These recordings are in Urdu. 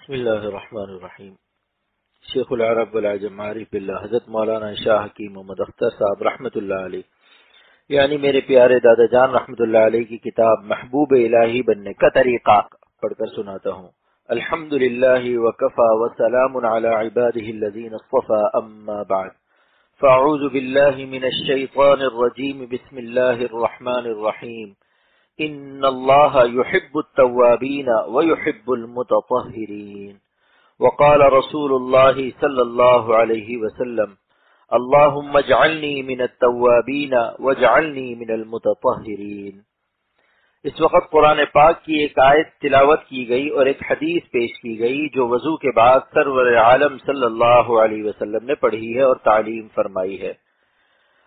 بسم اللہ الرحمن الرحیم۔ شیخ العرب والعجم عارف باللہ حضرت مولانا شاہ حکیم محمد اختر صاحب رحمۃ اللہ علیہ، یعنی میرے پیارے دادا جان رحمۃ اللہ علیہ کی کتاب محبوب الہی بننے کا طریقہ پڑھ کر سناتا ہوں۔ الحمد للہ وکفی وسلام علی عبادہ الذین اصطفی، اما بعد فاعوذ باللہ من الشیطان الرجیم، بسم اللہ الرحمن الرحیم۔ ان اللہ یحب التوابین ویحب المتطہرین، وقال رسول اللہ صلی اللہ علیہ وسلم اللہم اجعلنی من التوابین واجعلنی من المتطہرین۔ اس وقت قرآن پاک کی ایک آیت تلاوت کی گئی اور ایک حدیث پیش کی گئی جو وضو کے بعد سرور عالم صلی اللہ علیہ وسلم نے پڑھی ہے اور تعلیم فرمائی ہے۔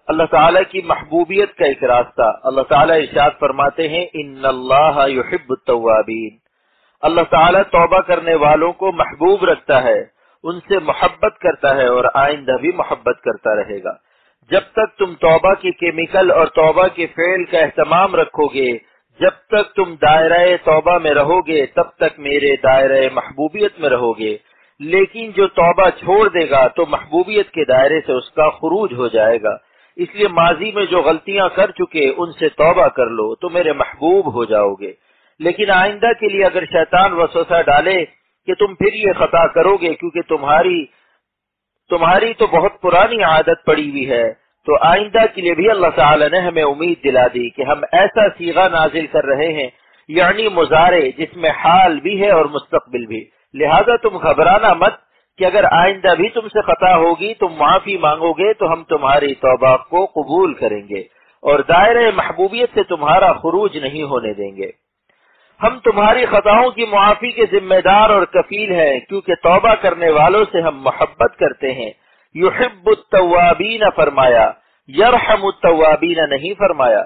اللہ تعالیٰ کی محبوبیت کا ایک راستہ، اللہ تعالیٰ ارشاد فرماتے ہیں ان اللہ یحب التوابین، اللہ تعالیٰ توبہ کرنے والوں کو محبوب رکھتا ہے، ان سے محبت کرتا ہے اور آئندہ بھی محبت کرتا رہے گا۔ جب تک تم توبہ کی کیمیکل اور توبہ کے فعل کا اہتمام رکھو گے، جب تک تم دائرہ توبہ میں رہو گے، تب تک میرے دائرہ محبوبیت میں رہو گے، لیکن جو توبہ چھوڑ دے گا تو محبوبیت کے دائرے سے اس کا خروج ہو جائے گا۔ اس لیے ماضی میں جو غلطیاں کر چکے ان سے توبہ کر لو تو میرے محبوب ہو جاؤ گے، لیکن آئندہ کے لیے اگر شیطان وسوسہ ڈالے کہ تم پھر یہ خطا کرو گے کیونکہ تمہاری تو بہت پرانی عادت پڑی ہوئی ہے، تو آئندہ کے لیے بھی اللہ تعالی نے ہمیں امید دلا دی کہ ہم ایسا صیغہ نازل کر رہے ہیں، یعنی مضارع جس میں حال بھی ہے اور مستقبل بھی، لہذا تم گھبرانا مت کہ اگر آئندہ بھی تم سے خطا ہوگی تم معافی مانگو گے تو ہم تمہاری توبہ کو قبول کریں گے اور دائرہ محبوبیت سے تمہارا خروج نہیں ہونے دیں گے۔ ہم تمہاری خطاؤں کی معافی کے ذمہ دار اور کفیل ہیں کیونکہ توبہ کرنے والوں سے ہم محبت کرتے ہیں۔ یحب التوابین فرمایا، یرحم التوابین نہیں فرمایا،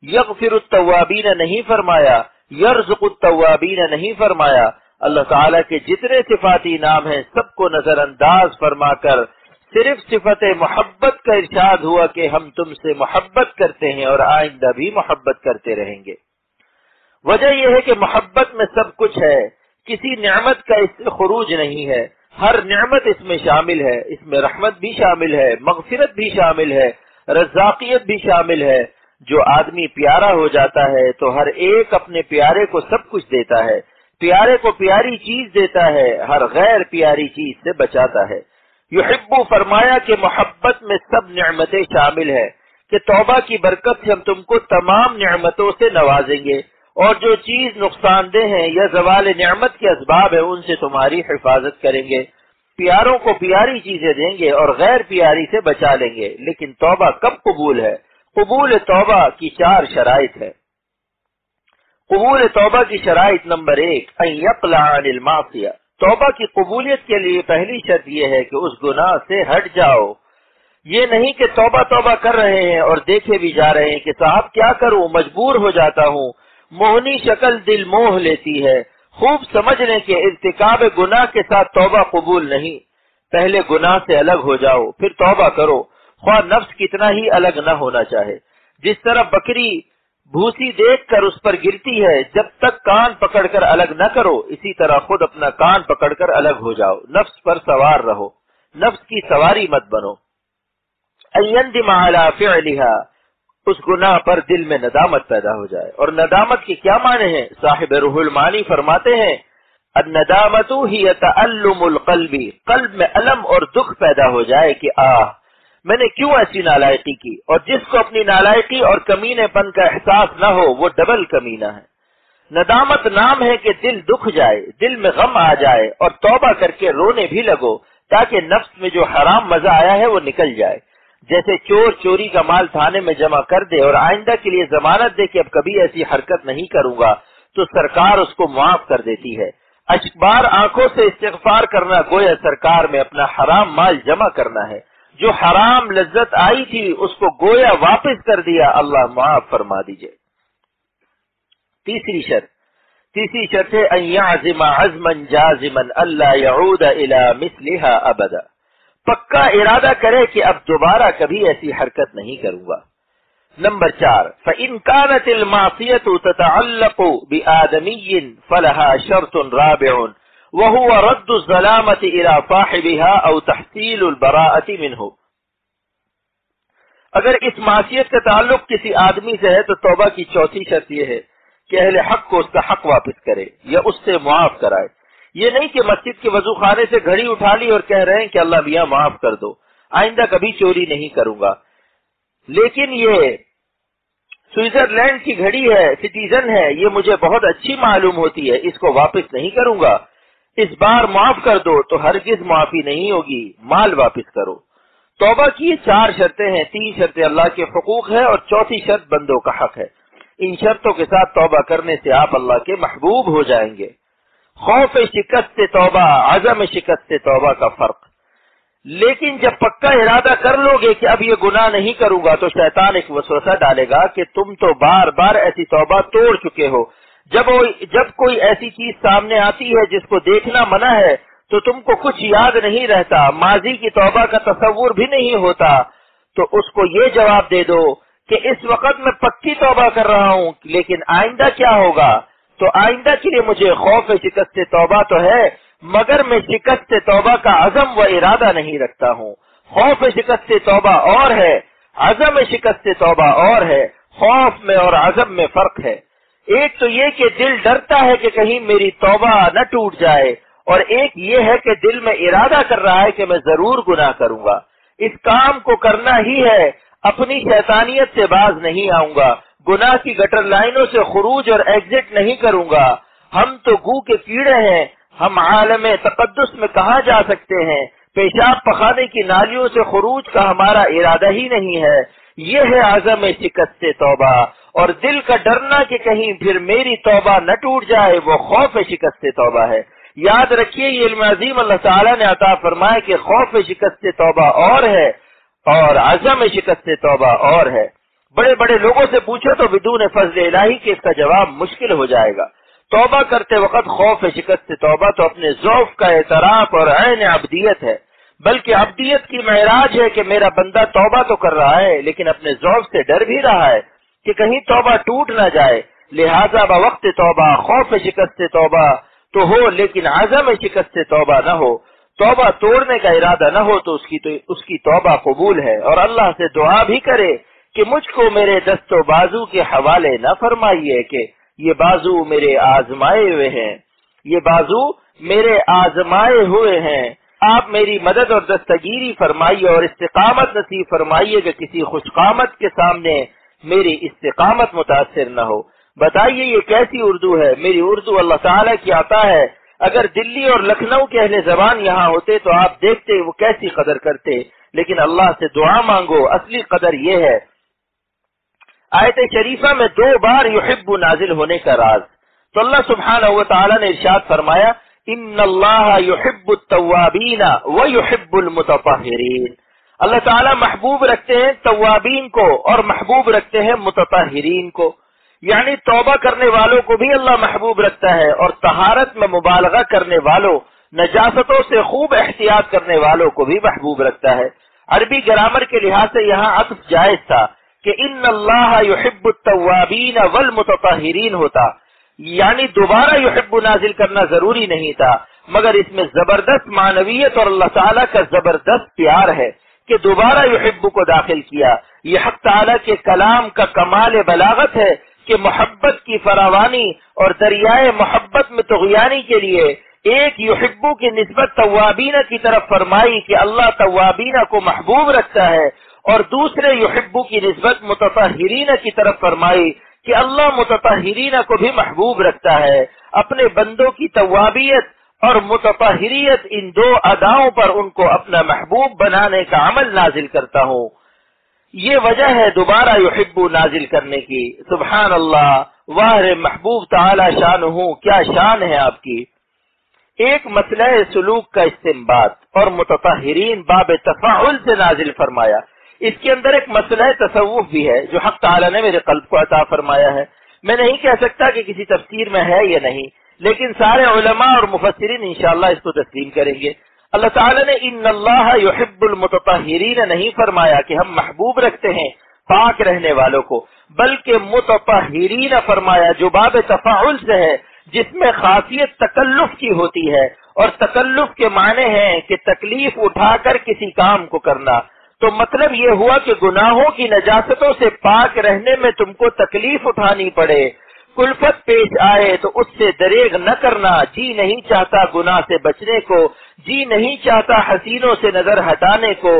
یغفر التوابین نہیں فرمایا، یرزق التوابین نہیں فرمایا۔ اللہ تعالیٰ کے جتنے صفاتی نام ہیں سب کو نظر انداز فرما کر صرف صفت محبت کا ارشاد ہوا کہ ہم تم سے محبت کرتے ہیں اور آئندہ بھی محبت کرتے رہیں گے۔ وجہ یہ ہے کہ محبت میں سب کچھ ہے، کسی نعمت کا اس سے خروج نہیں ہے، ہر نعمت اس میں شامل ہے، اس میں رحمت بھی شامل ہے، مغفرت بھی شامل ہے، رزاقیت بھی شامل ہے۔ جو آدمی پیارا ہو جاتا ہے تو ہر ایک اپنے پیارے کو سب کچھ دیتا ہے، پیارے کو پیاری چیز دیتا ہے، ہر غیر پیاری چیز سے بچاتا ہے۔ یحبو فرمایا کہ محبت میں سب نعمتیں شامل ہے کہ توبہ کی برکت سے ہم تم کو تمام نعمتوں سے نوازیں گے اور جو چیز نقصان دہ ہیں یا زوال نعمت کے اسباب ہیں ان سے تمہاری حفاظت کریں گے، پیاروں کو پیاری چیزیں دیں گے اور غیر پیاری سے بچا لیں گے۔ لیکن توبہ کب قبول ہے؟ قبول توبہ کی 4 شرائط ہے۔ قبول توبہ کی شرائط نمبر 1 ان یقلع عن المعصیہ، توبہ کی قبولیت کے لیے پہلی شرط یہ ہے کہ اس گناہ سے ہٹ جاؤ۔ یہ نہیں کہ توبہ کر رہے ہیں اور دیکھے بھی جا رہے ہیں کہ صاحب کیا کروں، مجبور ہو جاتا ہوں، موہنی شکل دل موہ لیتی ہے۔ خوب سمجھ لیں کہ ارتکاب گناہ کے ساتھ توبہ قبول نہیں، پہلے گناہ سے الگ ہو جاؤ پھر توبہ کرو، خواہ نفس کتنا ہی الگ نہ ہونا چاہے۔ جس طرح بکری بھوسی دیکھ کر اس پر گرتی ہے، جب تک کان پکڑ کر الگ نہ کرو، اسی طرح خود اپنا کان پکڑ کر الگ ہو جاؤ، نفس پر سوار رہو، نفس کی سواری مت بنو۔ ان یندم علی فعلھا، اس گناہ پر دل میں ندامت پیدا ہو جائے۔ اور ندامت کے کیا معنی ہیں؟ صاحب روح المعانی فرماتے ہیں الندامت ہی تعلم القلب، قلب میں الم اور دکھ پیدا ہو جائے کہ میں نے کیوں ایسی نالائقی کی، اور جس کو اپنی نالائقی اور کمینے پن کا احساس نہ ہو وہ ڈبل کمینہ ہے۔ ندامت نام ہے کہ دل دکھ جائے، دل میں غم آ جائے اور توبہ کر کے رونے بھی لگو تاکہ نفس میں جو حرام مزہ آیا ہے وہ نکل جائے۔ جیسے چور چوری کا مال تھانے میں جمع کر دے اور آئندہ کے لیے ضمانت دے کہ اب کبھی ایسی حرکت نہیں کروں گا تو سرکار اس کو معاف کر دیتی ہے۔ اشکبار آنکھوں سے استغفار کرنا گویا سرکار میں اپنا حرام مال جمع کرنا ہے، جو حرام لذت آئی تھی اس کو گویا واپس کر دیا، اللہ معاف فرما دیجئے۔ تیسری شرط ہے ان یعزم عزما جازما الا یعود الی مثلها ابدا، پکا ارادہ کرے کہ اب دوبارہ کبھی ایسی حرکت نہیں کروں گا۔ نمبر 4 فإن كانت المعصية تتعلق بآدمي فلها شرط رابع، وهو رد الظلامة إلى صاحبها أو تحصيل البراءة منه. اگر اس معصیت کا تعلق کسی آدمی سے ہے تو توبہ کی چوتھی شرط یہ ہے کہ اہل حق کو اس کا حق واپس کرے یا اس سے معاف کرائے. یہ نہیں کہ مسجد کے وضو خانے سے گھڑی اٹھا لی اور کہہ رہے ہیں کہ اللہ میاں معاف کر دو، آئندہ کبھی چوری نہیں کروں گا، لیکن یہ سوئٹزرلینڈ کی گھڑی ہے، سٹیزن ہے، یہ مجھے بہت اچھی معلوم ہوتی ہے، اس کو واپس نہیں کروں گا. اس بار معاف کر دو تو ہرگز معافی نہیں ہوگی، مال واپس کرو. توبہ کی 4 شرطیں ہیں، 3 شرطیں اللہ کے حقوق ہے اور چوتھی شرط بندوں کا حق ہے. ان شرطوں کے ساتھ توبہ کرنے سے آپ اللہ کے محبوب ہو جائیں گے. خوف شکست سے توبہ، عزم شکست سے توبہ کا فرق. لیکن جب پکا ارادہ کر لو گے کہ اب یہ گناہ نہیں کروں گا تو شیطان ایک وسوسہ ڈالے گا کہ تم تو بار بار ایسی توبہ توڑ چکے ہو. جب کوئی ایسی چیز سامنے آتی ہے جس کو دیکھنا منع ہے تو تم کو کچھ یاد نہیں رہتا، ماضی کی توبہ کا تصور بھی نہیں ہوتا، تو اس کو یہ جواب دے دو کہ اس وقت میں پکی توبہ کر رہا ہوں، لیکن آئندہ کیا ہوگا؟ تو آئندہ کے لیے مجھے خوف شکست سے توبہ تو ہے، مگر میں شکست سے توبہ کا عزم و ارادہ نہیں رکھتا ہوں. خوف شکست سے توبہ اور ہے، عزم شکست سے توبہ اور ہے. خوف میں اور عزم میں فرق ہے. ایک تو یہ کہ دل ڈرتا ہے کہ کہیں میری توبہ نہ ٹوٹ جائے، اور ایک یہ ہے کہ دل میں ارادہ کر رہا ہے کہ میں ضرور گناہ کروں گا، اس کام کو کرنا ہی ہے، اپنی شیطانیت سے باز نہیں آؤں گا، گناہ کی گٹر لائنوں سے خروج اور ایگزٹ نہیں کروں گا. ہم تو گو کے کیڑے ہیں، ہم عالم تقدس میں کہاں جا سکتے ہیں؟ پیشاب پخانے کی نالیوں سے خروج کا ہمارا ارادہ ہی نہیں ہے. یہ ہے عزم شکست سے توبہ، اور دل کا ڈرنا کہ کہیں پھر میری توبہ نہ ٹوٹ جائے، وہ خوف شکست سے توبہ ہے. یاد رکھیے یہ علم عظیم اللہ تعالیٰ نے عطا فرمایا کہ خوف شکست سے توبہ اور ہے اور عزم شکست سے توبہ اور ہے. بڑے بڑے لوگوں سے پوچھو تو بدون فضل الہی کے اس کا جواب مشکل ہو جائے گا. توبہ کرتے وقت خوف شکست سے توبہ تو اپنے ضعف کا اعتراف اور عین عبدیت ہے، بلکہ عبدیت کی معراج ہے کہ میرا بندہ توبہ تو کر رہا ہے لیکن اپنے ضعف سے ڈر بھی رہا ہے کہ کہیں توبہ ٹوٹ نہ جائے. لہذا بوقت توبہ خوف شکست سے توبہ تو ہو، لیکن عزم شکست سے توبہ نہ ہو. توبہ توڑنے کا ارادہ نہ ہو تو اس کی توبہ قبول ہے، اور اللہ سے دعا بھی کرے کہ مجھ کو میرے دست و بازو کے حوالے نہ فرمائیے کہ یہ بازو میرے آزمائے ہوئے ہیں، یہ بازو میرے آزمائے ہوئے ہیں. آپ میری مدد اور دستگیری فرمائیے اور استقامت نصیب فرمائیے کہ کسی خوشقامت کے سامنے میری استقامت متاثر نہ ہو. بتائیے یہ کیسی اردو ہے؟ میری اردو اللہ تعالیٰ کی عطا ہے. اگر دلی اور لکھنؤ کے اہل زبان یہاں ہوتے تو آپ دیکھتے وہ کیسی قدر کرتے. لیکن اللہ سے دعا مانگو، اصلی قدر یہ ہے. آیت شریفہ میں 2 بار یحب نازل ہونے کا راز. تو اللہ سبحانہ و تعالیٰ نے ارشاد فرمایا ان اللہ یحب التوابین ویحب المتطہرین. اللہ تعالیٰ محبوب رکھتے ہیں توابین کو اور محبوب رکھتے ہیں متطہرین کو. یعنی توبہ کرنے والوں کو بھی اللہ محبوب رکھتا ہے اور طہارت میں مبالغہ کرنے والوں، نجاستوں سے خوب احتیاط کرنے والوں کو بھی محبوب رکھتا ہے. عربی گرامر کے لحاظ سے یہاں عطف جائز تھا کہ ان اللہ یحب التوابین والمتطہرین ہوتا، یعنی دوبارہ یحب نازل کرنا ضروری نہیں تھا، مگر اس میں زبردست معنویت اور اللہ تعالیٰ کا زبردست پیار ہے کہ دوبارہ یحب کو داخل کیا. یہ حق تعالیٰ کے کلام کا کمال بلاغت ہے کہ محبت کی فراوانی اور دریائے محبت میں طغیانی کے لیے ایک یحبو کی نسبت توابین کی طرف فرمائی کہ اللہ توابین کو محبوب رکھتا ہے، اور دوسرے یحبو کی نسبت متطہرین کی طرف فرمائی کہ اللہ متطہرین کو بھی محبوب رکھتا ہے. اپنے بندوں کی توابیت اور متطہریت ان 2 اداؤں پر ان کو اپنا محبوب بنانے کا عمل نازل کرتا ہوں. یہ وجہ ہے دوبارہ یحب نازل کرنے کی. سبحان اللہ، واہ محبوب تعالی شان ہوں، کیا شان ہے آپ کی. ایک مسئلہ سلوک کا استنباط اور متطہرین باب تفاعل سے نازل فرمایا. اس کے اندر ایک مسئلہ تصوف بھی ہے جو حق تعالی نے میرے قلب کو عطا فرمایا ہے. میں نہیں کہہ سکتا کہ کسی تفسیر میں ہے یا نہیں، لیکن سارے علماء اور مفسرین انشاءاللہ اس کو تسلیم کریں گے. اللہ تعالیٰ نے ان اللہ یحب المتطہرین نہیں فرمایا کہ ہم محبوب رکھتے ہیں پاک رہنے والوں کو، بلکہ متطہرین فرمایا جو باب تفاعل سے ہے، جس میں خاصیت تکلف کی ہوتی ہے اور تکلف کے معنی ہیں کہ تکلیف اٹھا کر کسی کام کو کرنا. تو مطلب یہ ہوا کہ گناہوں کی نجاستوں سے پاک رہنے میں تم کو تکلیف اٹھانی پڑے، کلفت پیش آئے تو اس سے دریغ نہ کرنا. جی نہیں چاہتا گناہ سے بچنے کو، جی نہیں چاہتا حسینوں سے نظر ہٹانے کو،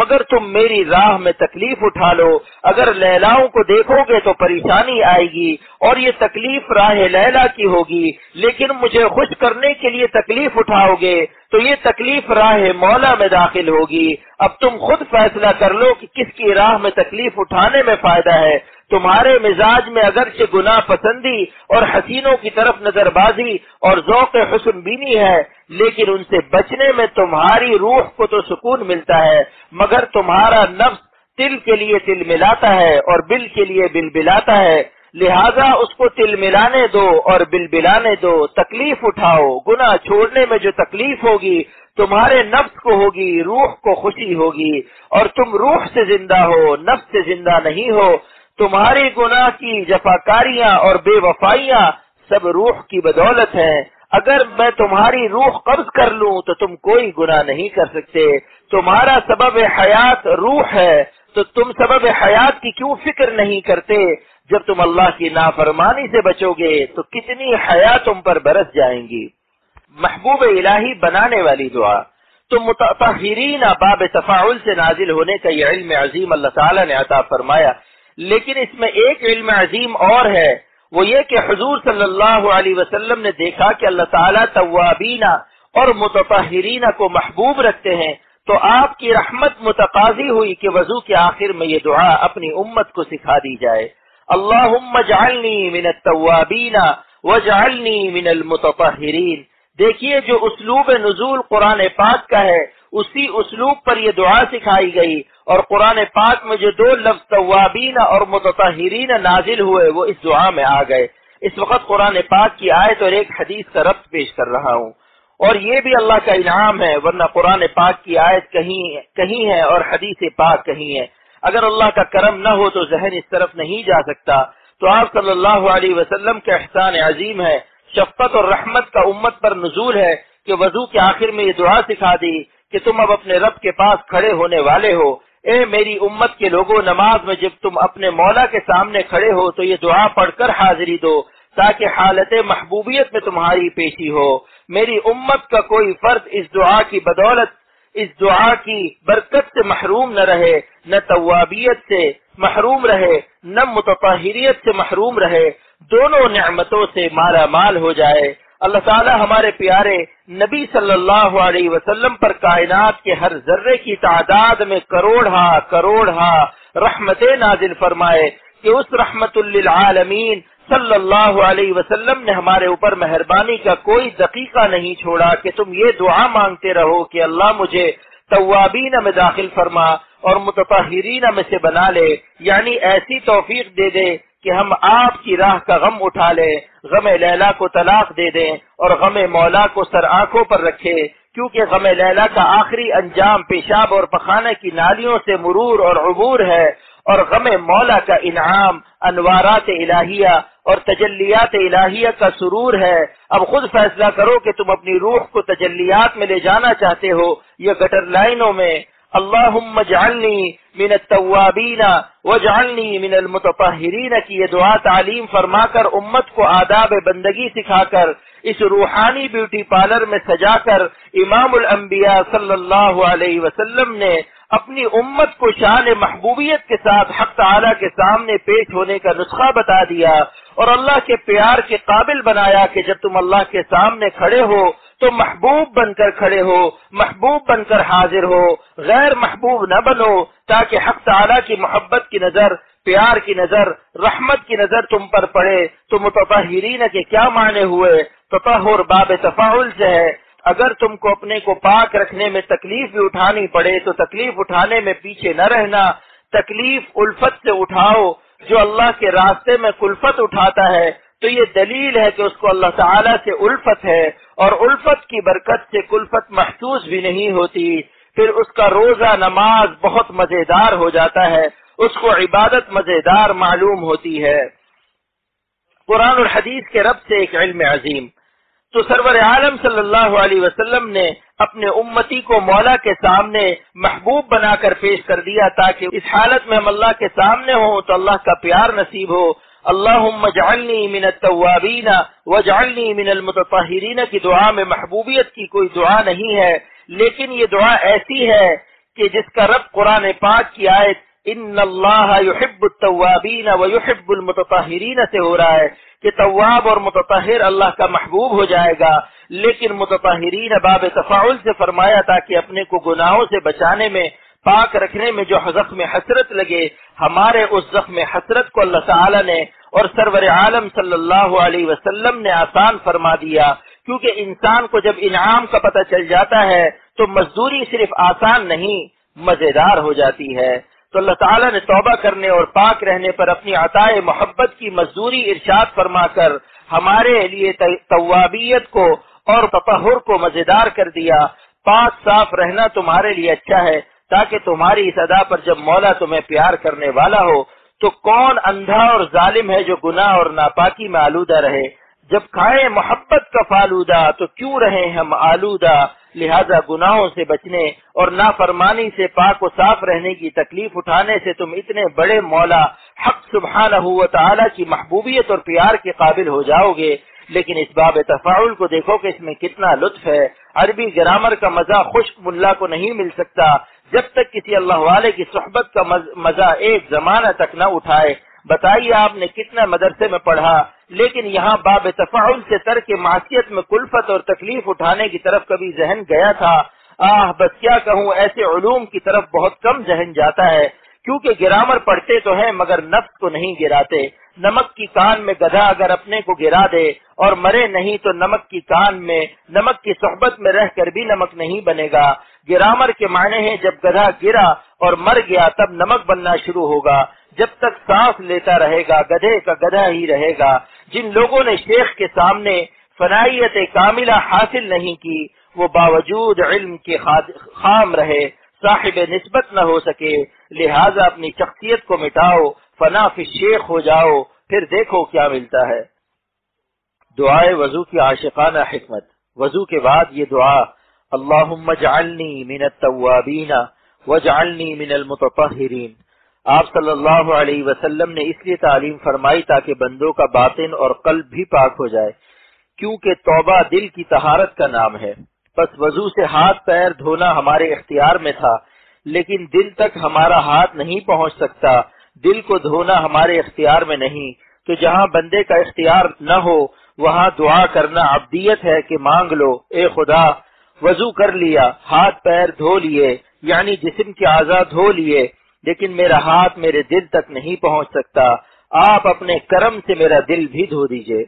مگر تم میری راہ میں تکلیف اٹھا لو. اگر لیلاؤں کو دیکھو گے تو پریشانی آئے گی اور یہ تکلیف راہ لیلا کی ہوگی، لیکن مجھے خوش کرنے کے لیے تکلیف اٹھاؤ گے تو یہ تکلیف راہ مولا میں داخل ہوگی. اب تم خود فیصلہ کر لو کہ کس کی راہ میں تکلیف اٹھانے میں فائدہ ہے. تمہارے مزاج میں اگرچہ گناہ پسندی اور حسینوں کی طرف نظر بازی اور ذوق حسن بینی ہے، لیکن ان سے بچنے میں تمہاری روح کو تو سکون ملتا ہے، مگر تمہارا نفس تل کے لیے تل ملاتا ہے اور بل کے لیے بل بلاتا ہے. لہذا اس کو تل ملانے دو اور بل بلانے دو. تکلیف اٹھاؤ. گناہ چھوڑنے میں جو تکلیف ہوگی تمہارے نفس کو ہوگی، روح کو خوشی ہوگی، اور تم روح سے زندہ ہو، نفس سے زندہ نہیں ہو. تمہاری گناہ کی جفاکاریاں اور بے وفائیاں سب روح کی بدولت ہیں. اگر میں تمہاری روح قبض کر لوں تو تم کوئی گناہ نہیں کر سکتے. تمہارا سبب حیات روح ہے تو تم سبب حیات کی کیوں فکر نہیں کرتے؟ جب تم اللہ کی نافرمانی سے بچو گے تو کتنی حیا تم پر برس جائیں گی. محبوب الہی بنانے والی دعا. تو متطہرین باب تفاعل سے نازل ہونے کا یہ علم عظیم اللہ تعالیٰ نے عطا فرمایا، لیکن اس میں ایک علم عظیم اور ہے، وہ یہ کہ حضور صلی اللہ علیہ وسلم نے دیکھا کہ اللہ تعالیٰ توابین اور متطہرین کو محبوب رکھتے ہیں، تو آپ کی رحمت متقاضی ہوئی کہ وضو کے آخر میں یہ دعا اپنی امت کو سکھا دی جائے. اللہم اجعلنی من التوابین واجعلنی من المتطہرین. دیکھیے جو اسلوب نزول قرآن پاک کا ہے اسی اسلوب پر یہ دعا سکھائی گئی، اور قرآن پاک میں جو دو لفظ توابین اور متطہرین نازل ہوئے وہ اس دعا میں آ گئے. اس وقت قرآن پاک کی آیت اور ایک حدیث کا ربط پیش کر رہا ہوں، اور یہ بھی اللہ کا انعام ہے، ورنہ قرآن پاک کی آیت کہیں ہے اور حدیث پاک کہیں ہے. اگر اللہ کا کرم نہ ہو تو ذہن اس طرف نہیں جا سکتا. تو آپ صلی اللہ علیہ وسلم کا احسان عظیم ہے، شفقت اور رحمت کا امت پر نزول ہے کہ وضو کے آخر میں یہ دعا سکھا دی کہ تم اب اپنے رب کے پاس کھڑے ہونے والے ہو. اے میری امت کے لوگوں، نماز میں جب تم اپنے مولا کے سامنے کھڑے ہو تو یہ دعا پڑھ کر حاضری دو تاکہ حالت محبوبیت میں تمہاری پیشی ہو. میری امت کا کوئی فرد اس دعا کی بدولت، اس دعا کی برکت سے محروم نہ رہے، نہ توابیت سے محروم رہے، نہ متطہریت سے محروم رہے، دونوں نعمتوں سے مالا مال ہو جائے. اللہ تعالی ہمارے پیارے نبی صلی اللہ علیہ وسلم پر کائنات کے ہر ذرے کی تعداد میں کروڑہا رحمتیں نازل فرمائے کہ اس رحمت للعالمین صلی اللہ علیہ وسلم نے ہمارے اوپر مہربانی کا کوئی دقیقہ نہیں چھوڑا کہ تم یہ دعا مانگتے رہو کہ اللہ مجھے توابین میں داخل فرما اور متطہرین میں سے بنا لے، یعنی ایسی توفیق دے دے کہ ہم آپ کی راہ کا غم اٹھا لیں، غم لیلا کو طلاق دے دیں اور غم مولا کو سر آنکھوں پر رکھے، کیونکہ غم لیلا کا آخری انجام پیشاب اور پخانے کی نالیوں سے مرور اور عبور ہے، اور غم مولا کا انعام انوارات الہیہ اور تجلیات الہیہ کا سرور ہے. اب خود فیصلہ کرو کہ تم اپنی روح کو تجلیات میں لے جانا چاہتے ہو یا گٹر لائنوں میں. اللہم اجعلنی من التوابین واجعلنی من المتطہرین کی یہ دعا تعلیم فرما کر امت کو آداب بندگی سکھا کر اس روحانی بیوٹی پارلر میں سجا کر امام الانبیاء صلی اللہ علیہ وسلم نے اپنی امت کو شان محبوبیت کے ساتھ حق تعالی کے سامنے پیش ہونے کا نسخہ بتا دیا اور اللہ کے پیار کے قابل بنایا کہ جب تم اللہ کے سامنے کھڑے ہو تو محبوب بن کر کھڑے ہو، محبوب بن کر حاضر ہو، غیر محبوب نہ بنو، تاکہ حق تعالی کی محبت کی نظر، پیار کی نظر، رحمت کی نظر تم پر پڑے. تو متطہرین کے کیا معنی ہوئے؟ تطہر باب تفاعل سے ہے. اگر تم کو اپنے کو پاک رکھنے میں تکلیف بھی اٹھانی پڑے تو تکلیف اٹھانے میں پیچھے نہ رہنا، تکلیف الفت سے اٹھاؤ. جو اللہ کے راستے میں کلفت اٹھاتا ہے تو یہ دلیل ہے کہ اس کو اللہ تعالیٰ سے الفت ہے، اور الفت کی برکت سے کلفت محسوس بھی نہیں ہوتی. پھر اس کا روزہ نماز بہت مزیدار ہو جاتا ہے، اس کو عبادت مزیدار معلوم ہوتی ہے. قرآن اور حدیث کے رب سے ایک علم عظیم. تو سرور عالم صلی اللہ علیہ وسلم نے اپنے امتی کو مولا کے سامنے محبوب بنا کر پیش کر دیا تاکہ اس حالت میں ہم اللہ کے سامنے ہوں تو اللہ کا پیار نصیب ہو. اللہم اجعلنی من التوابین واجعلنی من المتطہرین کی دعا میں محبوبیت کی کوئی دعا نہیں ہے، لیکن یہ دعا ایسی ہے کہ جس کا رب قرآن پاک کی آیت ان اللہ یحب التوابین ویحب المتطہرین سے ہو رہا ہے کہ تواب اور متطہر اللہ کا محبوب ہو جائے گا، لیکن متطہرین باب تفاعل سے فرمایا تاکہ اپنے کو گناہوں سے بچانے میں، پاک رکھنے میں جو زخم حسرت لگے، ہمارے اس زخم حسرت کو اللہ تعالی نے اور سرور عالم صلی اللہ علیہ وسلم نے آسان فرما دیا. کیونکہ انسان کو جب انعام کا پتہ چل جاتا ہے تو مزدوری صرف آسان نہیں مزیدار ہو جاتی ہے. تو اللہ تعالیٰ نے توبہ کرنے اور پاک رہنے پر اپنی عطائے محبت کی مزدوری ارشاد فرما کر ہمارے لیے توابیت کو اور تطہر کو مزیدار کر دیا. پاک صاف رہنا تمہارے لیے اچھا ہے تاکہ تمہاری اس ادا پر جب مولا تمہیں پیار کرنے والا ہو تو کون اندھا اور ظالم ہے جو گناہ اور ناپاکی میں آلودہ رہے. جب کھائیں محبت کا فالودہ تو کیوں رہیں ہم آلودہ. لہذا گناہوں سے بچنے اور نافرمانی سے پاک و صاف رہنے کی تکلیف اٹھانے سے تم اتنے بڑے مولا حق سبحانہ و تعالی کی محبوبیت اور پیار کے قابل ہو جاؤ گے. لیکن اس باب تفاعل کو دیکھو کہ اس میں کتنا لطف ہے. عربی گرامر کا مزہ خشک ملا کو نہیں مل سکتا جب تک کسی اللہ والے کی صحبت کا مزہ ایک زمانہ تک نہ اٹھائے. بتائیے آپ نے کتنا مدرسے میں پڑھا، لیکن یہاں باب تفاعل سے ترک معصیت میں کلفت اور تکلیف اٹھانے کی طرف کبھی ذہن گیا تھا؟ بس کیا کہوں، ایسے علوم کی طرف بہت کم ذہن جاتا ہے، کیونکہ گرامر پڑھتے تو ہیں مگر نفس کو نہیں گراتے. نمک کی کان میں گدھا اگر اپنے کو گرا دے اور مرے نہیں تو نمک کی کان میں، نمک کی صحبت میں رہ کر بھی نمک نہیں بنے گا. گرامر کے معنی ہے جب گدھا گرا اور مر گیا تب نمک بننا شروع ہوگا. جب تک سانس لیتا رہے گا گدھے کا گدھا ہی رہے گا. جن لوگوں نے شیخ کے سامنے فنائیت کاملہ حاصل نہیں کی وہ باوجود علم کے خام رہے، صاحب نسبت نہ ہو سکے. لہذا اپنی شخصیت کو مٹاؤ، فنا فی الشیخ ہو جاؤ، پھر دیکھو کیا ملتا ہے. دعائے وضو کی عاشقانہ حکمت. وضو کے بعد یہ دعا اللہم اجعلنی من التوابین واجعلنی من المتطہرین آپ صلی اللہ علیہ وسلم نے اس لیے تعلیم فرمائی تاکہ بندوں کا باطن اور قلب بھی پاک ہو جائے، کیونکہ توبہ دل کی طہارت کا نام ہے. بس وضو سے ہاتھ پیر دھونا ہمارے اختیار میں تھا، لیکن دل تک ہمارا ہاتھ نہیں پہنچ سکتا، دل کو دھونا ہمارے اختیار میں نہیں. تو جہاں بندے کا اختیار نہ ہو وہاں دعا کرنا عبدیت ہے کہ مانگ لو، اے خدا وضو کر لیا، ہاتھ پیر دھو لیے، یعنی جسم کے اعضاء دھو لیے، لیکن میرا ہاتھ میرے دل تک نہیں پہنچ سکتا، آپ اپنے کرم سے میرا دل بھی دھو دیجئے.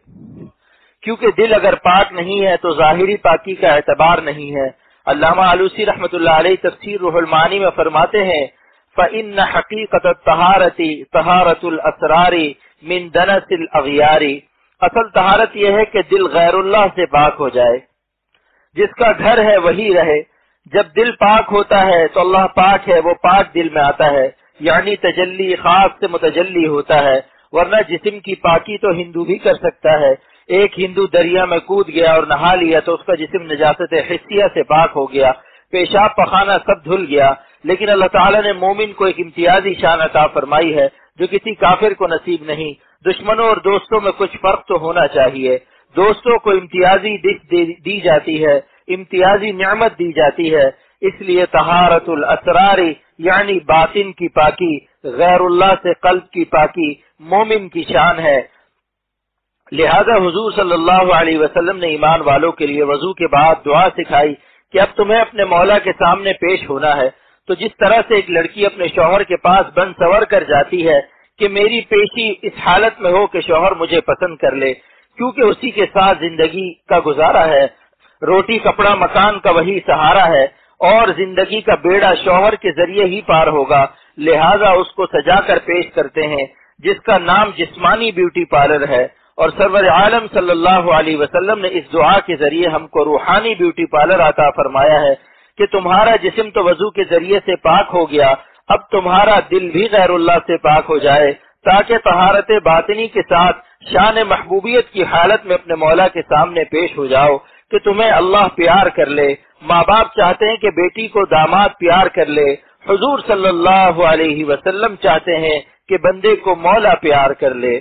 کیونکہ دل اگر پاک نہیں ہے تو ظاہری پاکی کا اعتبار نہیں ہے. علامہ آلوسی رحمۃ اللہ علیہ تفسیر روح المعانی میں فرماتے ہیں فَإِنَّ حَقِيقَةَ الطَّهَارَةِ طَهَارَةُ الْأَسْرَارِ مِن دَنَسِ الْأَغْيَارِ. اصل طہارت یہ ہے کہ دل غیر اللہ سے پاک ہو جائے، جس کا گھر ہے وہی رہے. جب دل پاک ہوتا ہے تو اللہ پاک ہے، وہ پاک دل میں آتا ہے، یعنی تجلی خاص سے متجلی ہوتا ہے. ورنہ جسم کی پاکی تو ہندو بھی کر سکتا ہے. ایک ہندو دریا میں کود گیا اور نہا لیا تو اس کا جسم نجاست حسیہ سے پاک ہو گیا، پیشاب پخانہ سب دھل گیا. لیکن اللہ تعالیٰ نے مومن کو ایک امتیازی شان عطا فرمائی ہے جو کسی کافر کو نصیب نہیں. دشمنوں اور دوستوں میں کچھ فرق تو ہونا چاہیے. دوستوں کو امتیازی دی جاتی ہے، امتیازی نعمت دی جاتی ہے. اس لیے طہارت الاسرار یعنی باطن کی پاکی، غیر اللہ سے قلب کی پاکی مومن کی شان ہے. لہذا حضور صلی اللہ علیہ وسلم نے ایمان والوں کے لیے وضو کے بعد دعا سکھائی کہ اب تمہیں اپنے مولا کے سامنے پیش ہونا ہے. تو جس طرح سے ایک لڑکی اپنے شوہر کے پاس بن سور کر جاتی ہے کہ میری پیشی اس حالت میں ہو کہ شوہر مجھے پسند کر لے، کیونکہ اسی کے ساتھ زندگی کا گزارا ہے، روٹی کپڑا مکان کا وہی سہارا ہے اور زندگی کا بیڑا شوہر کے ذریعے ہی پار ہوگا. لہذا اس کو سجا کر پیش کرتے ہیں جس کا نام جسمانی بیوٹی پارلر ہے. اور سرور عالم صلی اللہ علیہ وسلم نے اس دعا کے ذریعے ہم کو روحانی بیوٹی پارلر عطا فرمایا ہے کہ تمہارا جسم تو وضو کے ذریعے سے پاک ہو گیا، اب تمہارا دل بھی غیر اللہ سے پاک ہو جائے تاکہ طہارت باطنی کے ساتھ شان محبوبیت کی حالت میں اپنے مولا کے سامنے پیش ہو جاؤ کہ تمہیں اللہ پیار کر لے. ماں باپ چاہتے ہیں کہ بیٹی کو داماد پیار کر لے. حضور صلی اللہ علیہ وسلم چاہتے ہیں کہ بندے کو مولا پیار کر لے.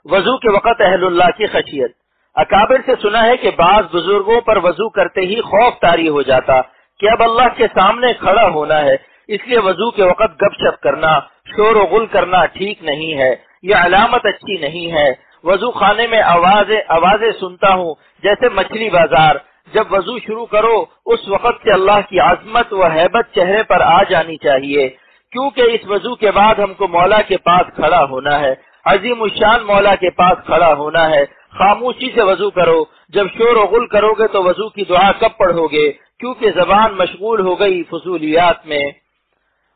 وضو کے وقت اہل اللہ کی خشیت. اکابر سے سنا ہے کہ بعض بزرگوں پر وضو کرتے ہی خوف طاری ہو جاتا کہ اب اللہ کے سامنے کھڑا ہونا ہے، اس لیے وضو کے وقت گپ شپ کرنا، شور و غل کرنا ٹھیک نہیں ہے، یہ علامت اچھی نہیں ہے. وضو خانے میں آوازیں سنتا ہوں جیسے مچھلی بازار. جب وضو شروع کرو اس وقت سے اللہ کی عظمت و ہیبت چہرے پر آ جانی چاہیے، کیونکہ اس وضو کے بعد ہم کو مولا کے پاس کھڑا ہونا ہے، عظیم الشان مولا کے پاس کھڑا ہونا ہے. خاموشی سے وضو کرو. جب شور و غل کرو گے تو وضو کی دعا کب پڑھو گے؟ کیونکہ زبان مشغول ہو گئی فضولیات میں.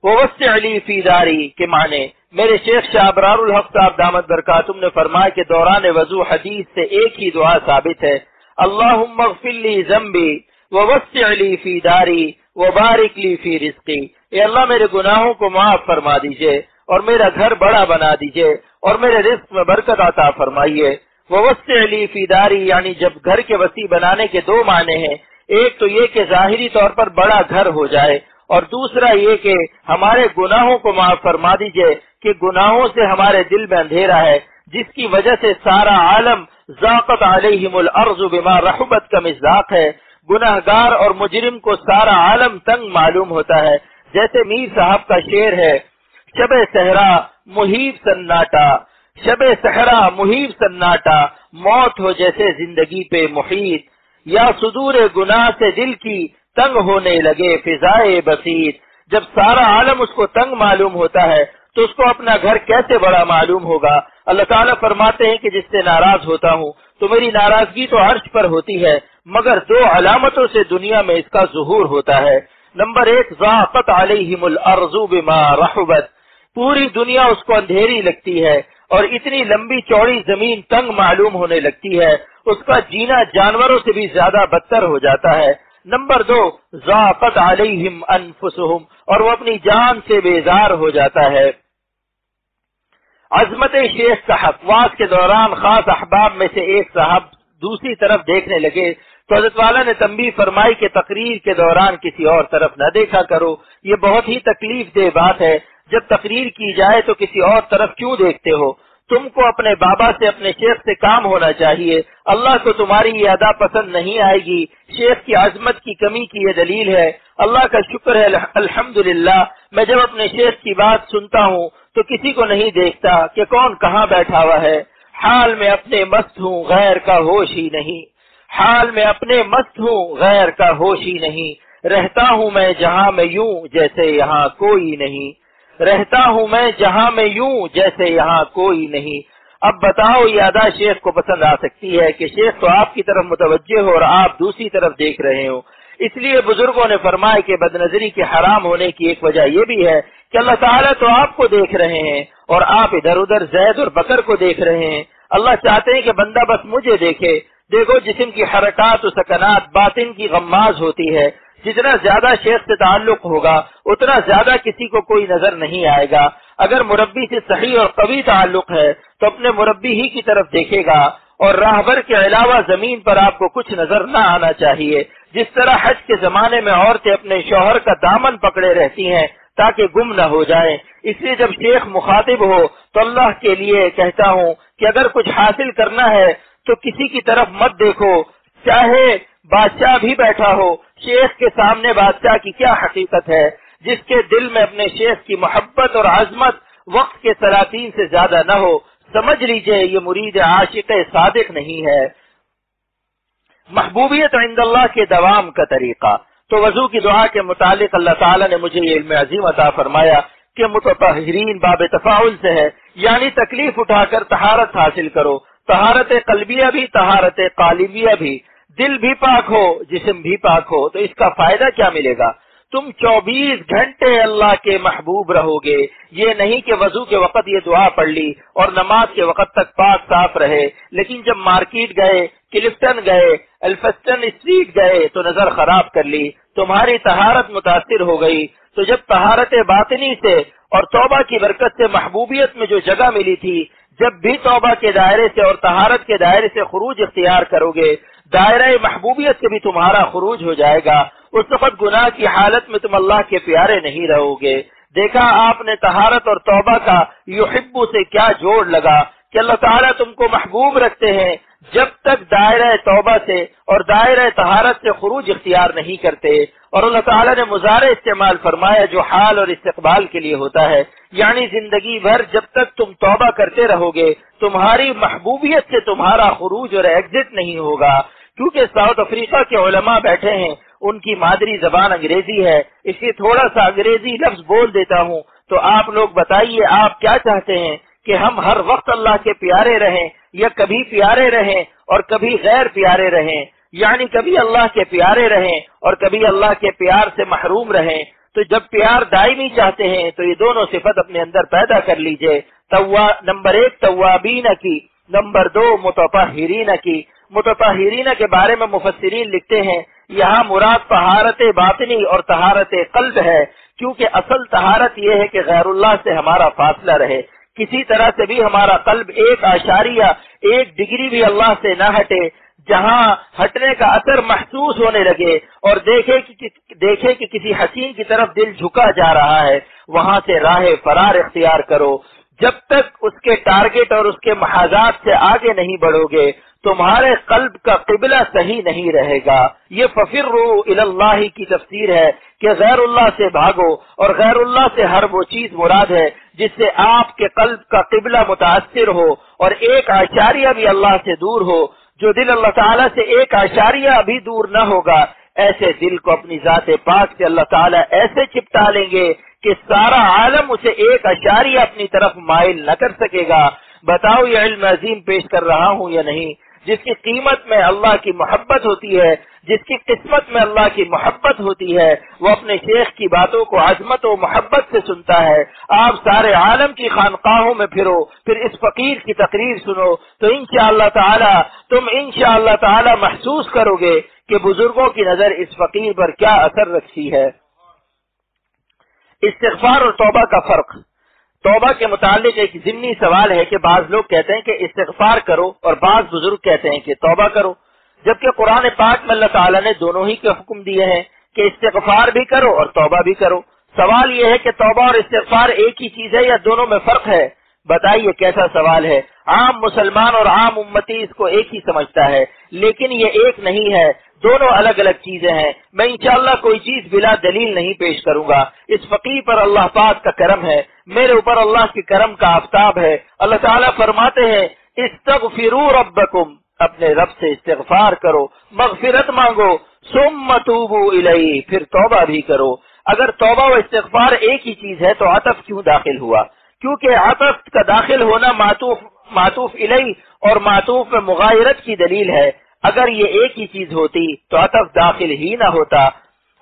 ووسع لی فی داری کے معنی میرے شیخ شاہ ابرار الحق صاحب دامت برکاتہم نے فرمایا کہ دوران وضو حدیث سے ایک ہی دعا ثابت ہے، اللہم اغفر لی ذنبی ووسع لی فی داری وبارک لی فی رزقی. اے اللہ میرے گناہوں کو معاف فرما دیجئے اور میرا گھر بڑا بنا دیجئے اور میرے رزق میں برکت عطا فرمائیے. ووسع لی فی داری یعنی جب گھر کے وسیع بنانے کے دو معنی ہیں، ایک تو یہ کہ ظاہری طور پر بڑا گھر ہو جائے اور دوسرا یہ کہ ہمارے گناہوں کو معاف فرما دیجئے کہ گناہوں سے ہمارے دل میں اندھیرا ہے جس کی وجہ سے سارا عالم ذاقت علیہم الارض بما رحبت کا مزاق ہے. گناہگار اور مجرم کو سارا عالم تنگ معلوم ہوتا ہے. جیسے میر صاحب کا شعر ہے، شب صحرا محیب سناٹا، شب صحرا محیب سناٹا، موت ہو جیسے زندگی پہ محیط، یا صدور گناہ سے دل کی تنگ ہونے لگے فضائے بسیط. جب سارا عالم اس کو تنگ معلوم ہوتا ہے تو اس کو اپنا گھر کیسے بڑا معلوم ہوگا. اللہ تعالیٰ فرماتے ہیں کہ جس سے ناراض ہوتا ہوں تو میری ناراضگی تو عرش پر ہوتی ہے، مگر دو علامتوں سے دنیا میں اس کا ظہور ہوتا ہے. نمبر 1، ضاقت علیہم الارض بما رحبت، پوری دنیا اس کو اندھیری لگتی ہے اور اتنی لمبی چوڑی زمین تنگ معلوم ہونے لگتی ہے، اس کا جینا جانوروں سے بھی زیادہ بدتر ہو جاتا ہے. نمبر 2، ضاقت علیہم انفسہم، اور وہ اپنی جان سے بیزار ہو جاتا ہے. عظمت شیخ صاحب واز کے دوران خاص احباب میں سے ایک صاحب دوسری طرف دیکھنے لگے تو حضرت والا نے تنبیہ فرمائی کہ تقریر کے دوران کسی اور طرف نہ دیکھا کرو، یہ بہت ہی تکلیف دہ بات ہے. جب تقریر کی جائے تو کسی اور طرف کیوں دیکھتے ہو؟ تم کو اپنے بابا سے اپنے شیخ سے کام ہونا چاہیے. اللہ کو تمہاری یہ ادا پسند نہیں آئے گی. شیخ کی عظمت کی کمی کی یہ دلیل ہے. اللہ کا شکر ہے الحمدللہ میں جب اپنے شیخ کی بات سنتا ہوں تو کسی کو نہیں دیکھتا کہ کون کہاں بیٹھا ہوا ہے. حال میں اپنے مست ہوں غیر کا ہوش ہی نہیں، حال میں اپنے مست ہوں غیر کا ہوش ہی نہیں. رہتا ہوں میں جہاں میں یوں جیسے یہاں کوئی نہیں، رہتا ہوں میں جہاں میں یوں جیسے یہاں کوئی نہیں. اب بتاؤ یہ ادا شیخ کو پسند آ سکتی ہے کہ شیخ تو آپ کی طرف متوجہ ہو اور آپ دوسری طرف دیکھ رہے ہو؟ اس لیے بزرگوں نے فرمایا کہ بدنظری کے حرام ہونے کی ایک وجہ یہ بھی ہے کہ اللہ تعالیٰ تو آپ کو دیکھ رہے ہیں اور آپ ادھر ادھر زید اور بکر کو دیکھ رہے ہیں. اللہ چاہتے ہیں کہ بندہ بس مجھے دیکھے. دیکھو جسم کی حرکات و سکنات باطن کی غماز ہوتی ہے. جتنا زیادہ شیخ سے تعلق ہوگا اتنا زیادہ کسی کو کوئی نظر نہیں آئے گا. اگر مربی سے صحیح اور قوی تعلق ہے تو اپنے مربی ہی کی طرف دیکھے گا اور راہبر کے علاوہ زمین پر آپ کو کچھ نظر نہ آنا چاہیے. جس طرح حج کے زمانے میں عورتیں اپنے شوہر کا دامن پکڑے رہتی ہیں تاکہ گم نہ ہو جائیں، اس لیے جب شیخ مخاطب ہو تو اللہ کے لیے کہتا ہوں کہ اگر کچھ حاصل کرنا ہے تو کسی کی طرف مت دیکھو، چاہے بادشاہ بھی بیٹھا ہو. شیخ کے سامنے بادشاہ کی کیا حقیقت ہے؟ جس کے دل میں اپنے شیخ کی محبت اور عظمت وقت کے سلاطین سے زیادہ نہ ہو، سمجھ لیجئے یہ مرید عاشق صادق نہیں ہے. محبوبیت عند اللہ کے دوام کا طریقہ. تو وضو کی دعا کے متعلق اللہ تعالیٰ نے مجھے یہ علم عظیم عطا فرمایا کہ متطہرین باب تفاعل سے ہے، یعنی تکلیف اٹھا کر طہارت حاصل کرو. طہارت قلبیہ بھی طہارت قالبیہ بھی. دل بھی پاک ہو جسم بھی پاک ہو تو اس کا فائدہ کیا ملے گا؟ تم 24 گھنٹے اللہ کے محبوب رہو گے. یہ نہیں کہ وضو کے وقت یہ دعا پڑھ لی اور نماز کے وقت تک پاک صاف رہے، لیکن جب مارکیٹ گئے، کلفٹن گئے، الفسٹن اسٹریٹ گئے تو نظر خراب کر لی، تمہاری طہارت متاثر ہو گئی. تو جب طہارت باطنی سے اور توبہ کی برکت سے محبوبیت میں جو جگہ ملی تھی، جب بھی توبہ کے دائرے سے اور طہارت کے دائرے سے خروج اختیار کرو گے، دائرہ محبوبیت سے بھی تمہارا خروج ہو جائے گا. اس وقت گناہ کی حالت میں تم اللہ کے پیارے نہیں رہو گے. دیکھا آپ نے طہارت اور توبہ کا یحب سے کیا جوڑ لگا کہ اللہ تعالیٰ تم کو محبوب رکھتے ہیں جب تک دائرہ توبہ سے اور دائرہ طہارت سے خروج اختیار نہیں کرتے. اور اللہ تعالیٰ نے مضارع استعمال فرمایا جو حال اور استقبال کے لیے ہوتا ہے، یعنی زندگی بھر جب تک تم توبہ کرتے رہو گے تمہاری محبوبیت سے تمہارا خروج اور ایگزٹ نہیں ہوگا. کیونکہ ساؤتھ افریقہ کے علماء بیٹھے ہیں، ان کی مادری زبان انگریزی ہے، اس لیے تھوڑا سا انگریزی لفظ بول دیتا ہوں. تو آپ لوگ بتائیے آپ کیا چاہتے ہیں کہ ہم ہر وقت اللہ کے پیارے رہیں یا کبھی پیارے رہیں اور کبھی غیر پیارے رہیں، یعنی کبھی اللہ کے پیارے رہیں اور کبھی اللہ کے پیار سے محروم رہیں؟ تو جب پیار دائمی چاہتے ہیں تو یہ دونوں صفت اپنے اندر پیدا کر لیجئے. نمبر 1 توابین کی، نمبر 2 متطہرین کی. متطہرین کے بارے میں مفسرین لکھتے ہیں یہاں مراد طہارت باطنی اور طہارت قلب ہے، کیونکہ اصل طہارت یہ ہے کہ غیر اللہ سے ہمارا فاصلہ رہے، کسی طرح سے بھی ہمارا قلب 1.1 ڈگری بھی اللہ سے نہ ہٹے. جہاں ہٹنے کا اثر محسوس ہونے لگے اور دیکھے کہ کسی حسین کی طرف دل جھکا جا رہا ہے، وہاں سے راہ فرار اختیار کرو. جب تک اس کے ٹارگٹ اور اس کے محاذات سے آگے نہیں بڑھو گے تمہارے قلب کا قبلہ صحیح نہیں رہے گا. یہ ففروا الی اللہ کی تفسیر ہے کہ غیر اللہ سے بھاگو، اور غیر اللہ سے ہر وہ چیز مراد ہے جس سے آپ کے قلب کا قبلہ متاثر ہو اور 1.1 بھی اللہ سے دور ہو. جو دل اللہ تعالیٰ سے 1.1 بھی دور نہ ہوگا، ایسے دل کو اپنی ذات پاک سے اللہ تعالیٰ ایسے چپٹا لیں گے کہ سارا عالم اسے 1.1 اپنی طرف مائل نہ کر سکے گا. بتاؤ یہ علم عظیم پیش کر رہا ہوں یا نہیں؟ جس کی قیمت میں اللہ کی محبت ہوتی ہے، جس کی قسمت میں اللہ کی محبت ہوتی ہے، وہ اپنے شیخ کی باتوں کو عظمت و محبت سے سنتا ہے. آپ سارے عالم کی خانقاہوں میں پھرو، پھر اس فقیر کی تقریر سنو، تو انشاءاللہ تعالی تم انشاءاللہ تعالی محسوس کرو گے کہ بزرگوں کی نظر اس فقیر پر کیا اثر رکھتی ہے. استغفار اور توبہ کا فرق. توبہ کے متعلق ایک ضمنی سوال ہے کہ بعض لوگ کہتے ہیں کہ استغفار کرو اور بعض بزرگ کہتے ہیں کہ توبہ کرو، جبکہ قرآن پاک میں اللہ تعالیٰ نے دونوں ہی کے حکم دیے ہیں کہ استغفار بھی کرو اور توبہ بھی کرو. سوال یہ ہے کہ توبہ اور استغفار ایک ہی چیز ہے یا دونوں میں فرق ہے؟ بتائیے کیسا سوال ہے. عام مسلمان اور عام امتی اس کو ایک ہی سمجھتا ہے، لیکن یہ ایک نہیں ہے، دونوں الگ الگ چیزیں ہیں. میں انشاءاللہ کوئی چیز بلا دلیل نہیں پیش کروں گا. اس فقیر پر اللہ پاک کا کرم ہے، میرے اوپر اللہ کے کرم کا آفتاب ہے. اللہ تعالیٰ فرماتے ہیں استغفروا ربکم، اپنے رب سے استغفار کرو، مغفرت مانگو، ثم توبوا الیہ، پھر توبہ بھی کرو. اگر توبہ و استغفار ایک ہی چیز ہے تو عطف کیوں داخل ہوا؟ کیونکہ عطف کا داخل ہونا معطوف الیہ اور معطوف میں مغایرت کی دلیل ہے. اگر یہ ایک ہی چیز ہوتی تو عطف داخل ہی نہ ہوتا.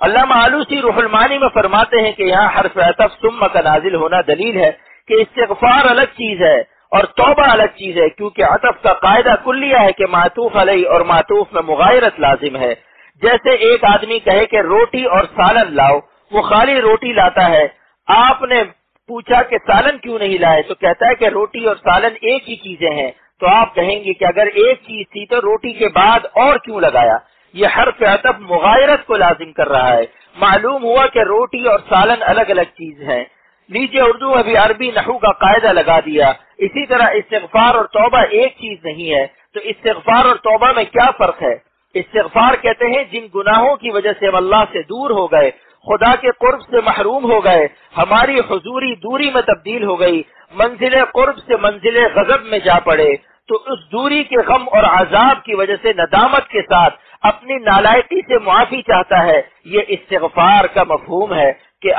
علامہ آلوسی روح المعانی میں فرماتے ہیں کہ یہاں حرف عطف ثم کا نازل ہونا دلیل ہے کہ استغفار الگ چیز ہے اور توبہ الگ چیز ہے، کیونکہ عطف کا قاعدہ کلیہ ہے کہ معطوف علیہ اور معطوف میں مغایرت لازم ہے. جیسے ایک آدمی کہے کہ روٹی اور سالن لاؤ، وہ خالی روٹی لاتا ہے، آپ نے پوچھا کہ سالن کیوں نہیں لائے تو کہتا ہے کہ روٹی اور سالن ایک ہی چیزیں ہیں. تو آپ کہیں گے کہ اگر ایک چیز تھی تو روٹی کے بعد اور کیوں لگایا؟ یہ حرف عطف مغایرت کو لازم کر رہا ہے. معلوم ہوا کہ روٹی اور سالن الگ الگ چیز ہیں. لیجیے اردو ابھی عربی نحو کا قاعدہ لگا دیا. اسی طرح استغفار اور توبہ ایک چیز نہیں ہے. تو استغفار اور توبہ میں کیا فرق ہے؟ استغفار کہتے ہیں جن گناہوں کی وجہ سے ہم اللہ سے دور ہو گئے، خدا کے قرب سے محروم ہو گئے، ہماری حضوری دوری میں تبدیل ہو گئی، منزل قرب سے منزل غضب میں جا پڑے، تو اس دوری کے غم اور عذاب کی وجہ سے ندامت کے ساتھ اپنی نالائقی سے معافی چاہتا ہے. یہ استغفار کا مفہوم ہے کہ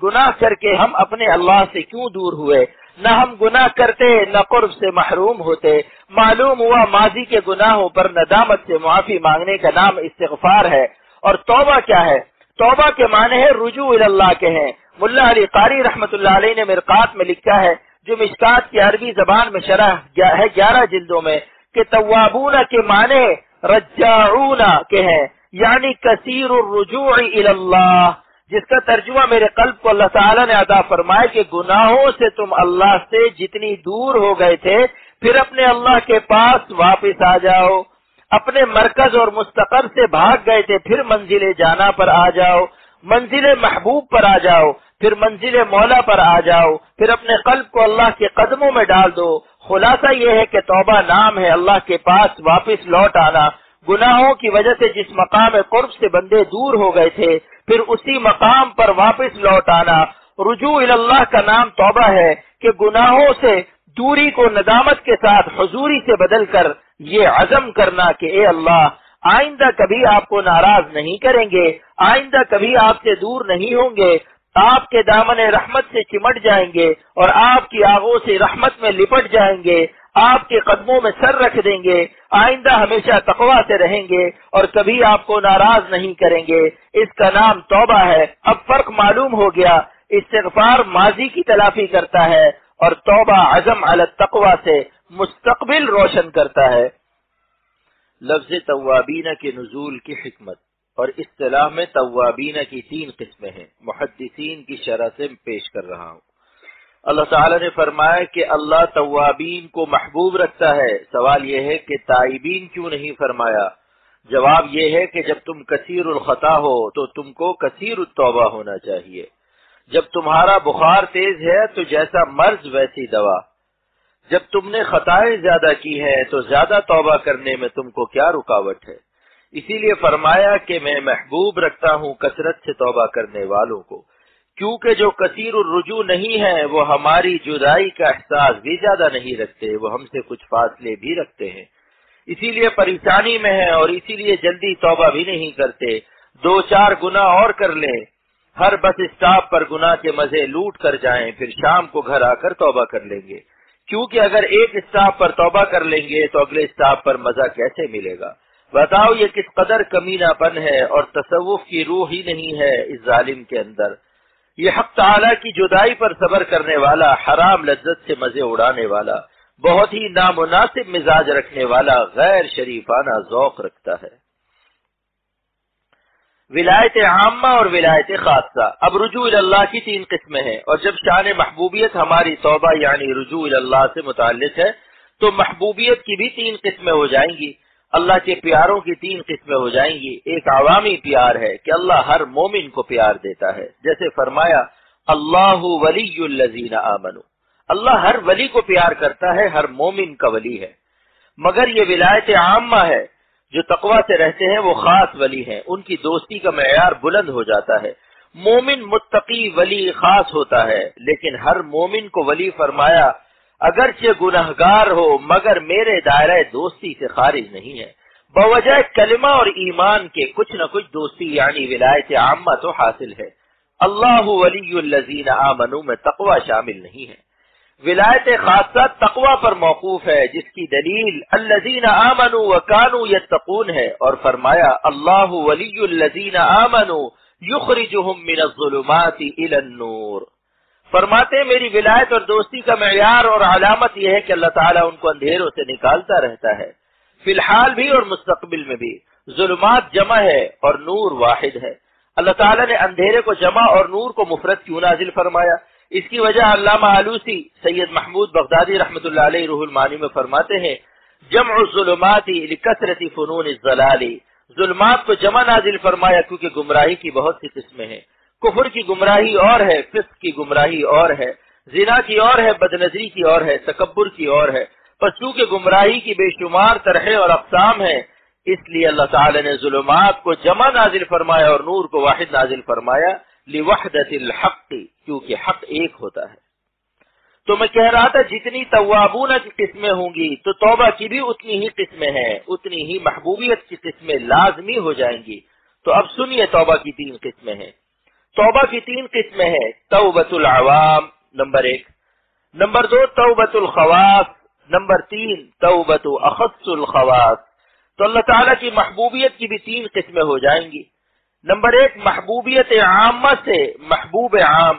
گناہ کر کے ہم اپنے اللہ سے کیوں دور ہوئے، نہ ہم گناہ کرتے نہ قرب سے محروم ہوتے. معلوم ہوا ماضی کے گناہوں پر ندامت سے معافی مانگنے کا نام استغفار ہے. اور توبہ کیا ہے؟ توبہ کے معنی ہے رجوع اللہ کے ہیں. ملا علی قاری رحمت اللہ علیہ نے مرقات میں لکھا ہے، جو مشکات کی عربی زبان میں شرح ہے 11 جلدوں میں، کہ توابون کے معنی رجاعون کے ہیں، یعنی کثیر الرجوع اللہ، جس کا ترجمہ میرے قلب کو اللہ تعالیٰ نے عطا فرمایا کہ گناہوں سے تم اللہ سے جتنی دور ہو گئے تھے پھر اپنے اللہ کے پاس واپس آ جاؤ. اپنے مرکز اور مستقر سے بھاگ گئے تھے پھر منزل جانا پر آ جاؤ، منزل محبوب پر آ جاؤ، پھر منزل مولا پر آ جاؤ، پھر اپنے قلب کو اللہ کے قدموں میں ڈال دو. خلاصہ یہ ہے کہ توبہ نام ہے اللہ کے پاس واپس لوٹ آنا. گناہوں کی وجہ سے جس مقام قرب سے بندے دور ہو گئے تھے پھر اسی مقام پر واپس لوٹ آنا. رجوع اللہ کا نام توبہ ہے کہ گناہوں سے دوری کو ندامت کے ساتھ حضوری سے بدل کر یہ عزم کرنا کہ اے اللہ آئندہ کبھی آپ کو ناراض نہیں کریں گے، آئندہ کبھی آپ سے دور نہیں ہوں گے، آپ کے دامن رحمت سے چمٹ جائیں گے اور آپ کی آغوش سے رحمت میں لپٹ جائیں گے، آپ کے قدموں میں سر رکھ دیں گے، آئندہ ہمیشہ تقوی سے رہیں گے اور کبھی آپ کو ناراض نہیں کریں گے. اس کا نام توبہ ہے. اب فرق معلوم ہو گیا، استغفار ماضی کی تلافی کرتا ہے اور توبہ عزم علی التقوی سے مستقبل روشن کرتا ہے. لفظ توابین کے نزول کی حکمت اور اصطلاح میں توابین کی 3 قسمیں ہیں، محدثین کی شرح سے پیش کر رہا ہوں. اللہ تعالیٰ نے فرمایا کہ اللہ توابین کو محبوب رکھتا ہے. سوال یہ ہے کہ تائبین کیوں نہیں فرمایا؟ جواب یہ ہے کہ جب تم کثیر الخطا ہو تو تم کو کثیر التوبہ ہونا چاہیے. جب تمہارا بخار تیز ہے تو جیسا مرض ویسی دوا. جب تم نے خطائیں زیادہ کی ہیں تو زیادہ توبہ کرنے میں تم کو کیا رکاوٹ ہے؟ اسی لیے فرمایا کہ میں محبوب رکھتا ہوں کثرت سے توبہ کرنے والوں کو، کیونکہ جو کثیر الرجوع نہیں ہے وہ ہماری جدائی کا احساس بھی زیادہ نہیں رکھتے، وہ ہم سے کچھ فاصلے بھی رکھتے ہیں، اسی لیے پریشانی میں ہیں اور اسی لیے جلدی توبہ بھی نہیں کرتے. 2-4 گناہ اور کر لیں، ہر بس اسٹاپ پر گناہ کے مزے لوٹ کر جائیں، پھر شام کو گھر آ کر توبہ کر لیں گے. کیونکہ اگر ایک اسٹاپ پر توبہ کر لیں گے تو اگلے اسٹاپ پر مزہ کیسے ملے گا؟ بتاؤ یہ کس قدر کمینہ پن ہے اور تصوف کی روح ہی نہیں ہے اس ظالم کے اندر. یہ حق تعالی کی جدائی پر صبر کرنے والا، حرام لذت سے مزے اڑانے والا، بہت ہی نامناسب مزاج رکھنے والا غیر شریفانہ ذوق رکھتا ہے. ولایت عامہ اور ولایت خاصہ. اب رجوع اللہ کی 3 قسمیں ہیں، اور جب شان محبوبیت ہماری توبہ یعنی رجوع اللہ سے متعلق ہے تو محبوبیت کی بھی 3 قسمیں ہو جائیں گی. اللہ کے پیاروں کی 3 قسمیں ہو جائیں گی. ایک عوامی پیار ہے کہ اللہ ہر مومن کو پیار دیتا ہے، جیسے فرمایا اللہ ولی الذین آمنوا، اللہ ہر ولی کو پیار کرتا ہے، ہر مومن کا ولی ہے. مگر یہ ولایت عامہ ہے، جو تقوی سے رہتے ہیں وہ خاص ولی ہیں، ان کی دوستی کا معیار بلند ہو جاتا ہے. مومن متقی ولی خاص ہوتا ہے، لیکن ہر مومن کو ولی فرمایا اگرچہ گنہگار ہو مگر میرے دائرہ دوستی سے خارج نہیں ہے. بوجہ کلمہ اور ایمان کے کچھ نہ کچھ دوستی یعنی ولایت عامہ تو حاصل ہے. اللہ ولی الذین آمنوا میں تقوی شامل نہیں ہے. ولایت خاصہ تقوی پر موقوف ہے، جس کی دلیل الذین آمنوا وکانوا یتقون ہے، اور فرمایا اللہ ولی الذین آمنوا یخرجہم من الظلمات الی النور. فرماتے ہیں میری ولایت اور دوستی کا معیار اور علامت یہ ہے کہ اللہ تعالیٰ ان کو اندھیروں سے نکالتا رہتا ہے، فی الحال بھی اور مستقبل میں بھی. ظلمات جمع ہے اور نور واحد ہے. اللہ تعالیٰ نے اندھیرے کو جمع اور نور کو مفرد کیوں نازل فرمایا؟ اس کی وجہ علامہ آلوسی سید محمود بغدادی رحمۃ اللہ علیہ روح المعانی میں فرماتے ہیں جمع الظلمات لکثرت فنون الضلال. ظلمات کو جمع نازل فرمایا کیونکہ گمراہی کی بہت سی قسمیں ہیں. کفر کی گمراہی اور ہے، فسق کی گمراہی اور ہے، زنا کی اور ہے، بدنظری کی اور ہے، تکبر کی اور ہے. پس چونکہ گمراہی کی بے شمار طرحیں اور اقسام ہیں، اس لیے اللہ تعالی نے ظلمات کو جمع نازل فرمایا اور نور کو واحد نازل فرمایا لوحدت الحق، کیونکہ حق ایک ہوتا ہے. تو میں کہہ رہا تھا جتنی توابون کی قسمیں ہوں گی تو توبہ کی بھی اتنی ہی قسمیں ہیں، اتنی ہی محبوبیت کی قسمیں لازمی ہو جائیں گی. تو اب سنیے توبہ کی 3 قسمیں ہیں. توبہ کی 3 قسمیں ہیں. توبۃ العوام نمبر 1، نمبر 2 توبۃ الخواص، نمبر 3 توبۃ اخص الخواص. تو اللہ تعالیٰ کی محبوبیت کی بھی 3 قسمیں ہو جائیں گی. نمبر 1 محبوبیت عامہ سے محبوب عام،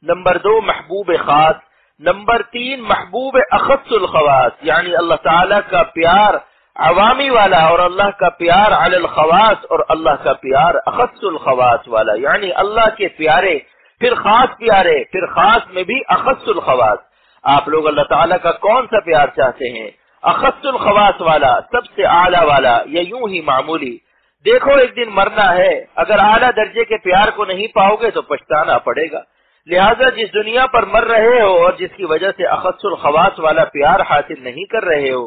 نمبر 2 محبوب خاص، نمبر 3 محبوب اخص الخواص، یعنی اللہ تعالیٰ کا پیار عوامی والا اور اللہ کا پیار علی الخواص اور اللہ کا پیار اخص الخواص والا، یعنی اللہ کے پیارے پھر خاص پیارے پھر خاص میں بھی اخص الخواص۔ آپ لوگ اللہ تعالیٰ کا کون سا پیار چاہتے ہیں؟ اخص الخواص والا، سب سے اعلیٰ والا، یا یوں ہی معمولی؟ دیکھو ایک دن مرنا ہے، اگر اعلیٰ درجے کے پیار کو نہیں پاؤ گے تو پچھتانا پڑے گا۔ لہٰذا جس دنیا پر مر رہے ہو اور جس کی وجہ سے اخص الخواص والا پیار حاصل نہیں کر رہے ہو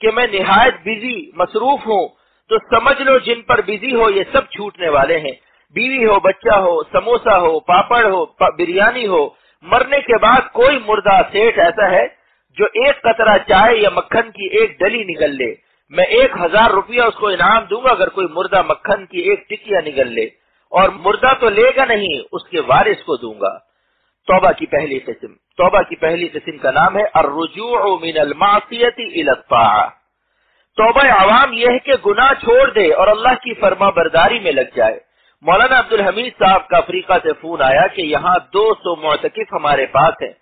کہ میں نہایت بزی مصروف ہوں، تو سمجھ لو جن پر بزی ہو یہ سب چھوٹنے والے ہیں۔ بیوی ہو، بچہ ہو، سموسہ ہو، پاپڑ ہو، بریانی ہو، مرنے کے بعد کوئی مردہ سیٹ ایسا ہے جو ایک قطرہ چائے یا مکھن کی ایک ڈلی نگل لے؟ میں 1000 روپیہ اس کو انعام دوں گا اگر کوئی مردہ مکھن کی ایک ٹکیا نگل لے، اور مردہ تو لے گا نہیں، اس کے وارث کو دوں گا۔ توبہ کی پہلی قسم، توبہ کی پہلی قسم کا نام ہے الرجوع من المعصیۃ الی الطاعہ۔ توبہ عوام یہ ہے کہ گناہ چھوڑ دے اور اللہ کی فرما برداری میں لگ جائے۔ مولانا عبدالحمید صاحب کا افریقہ سے فون آیا کہ یہاں 200 معتکف ہمارے پاس ہیں،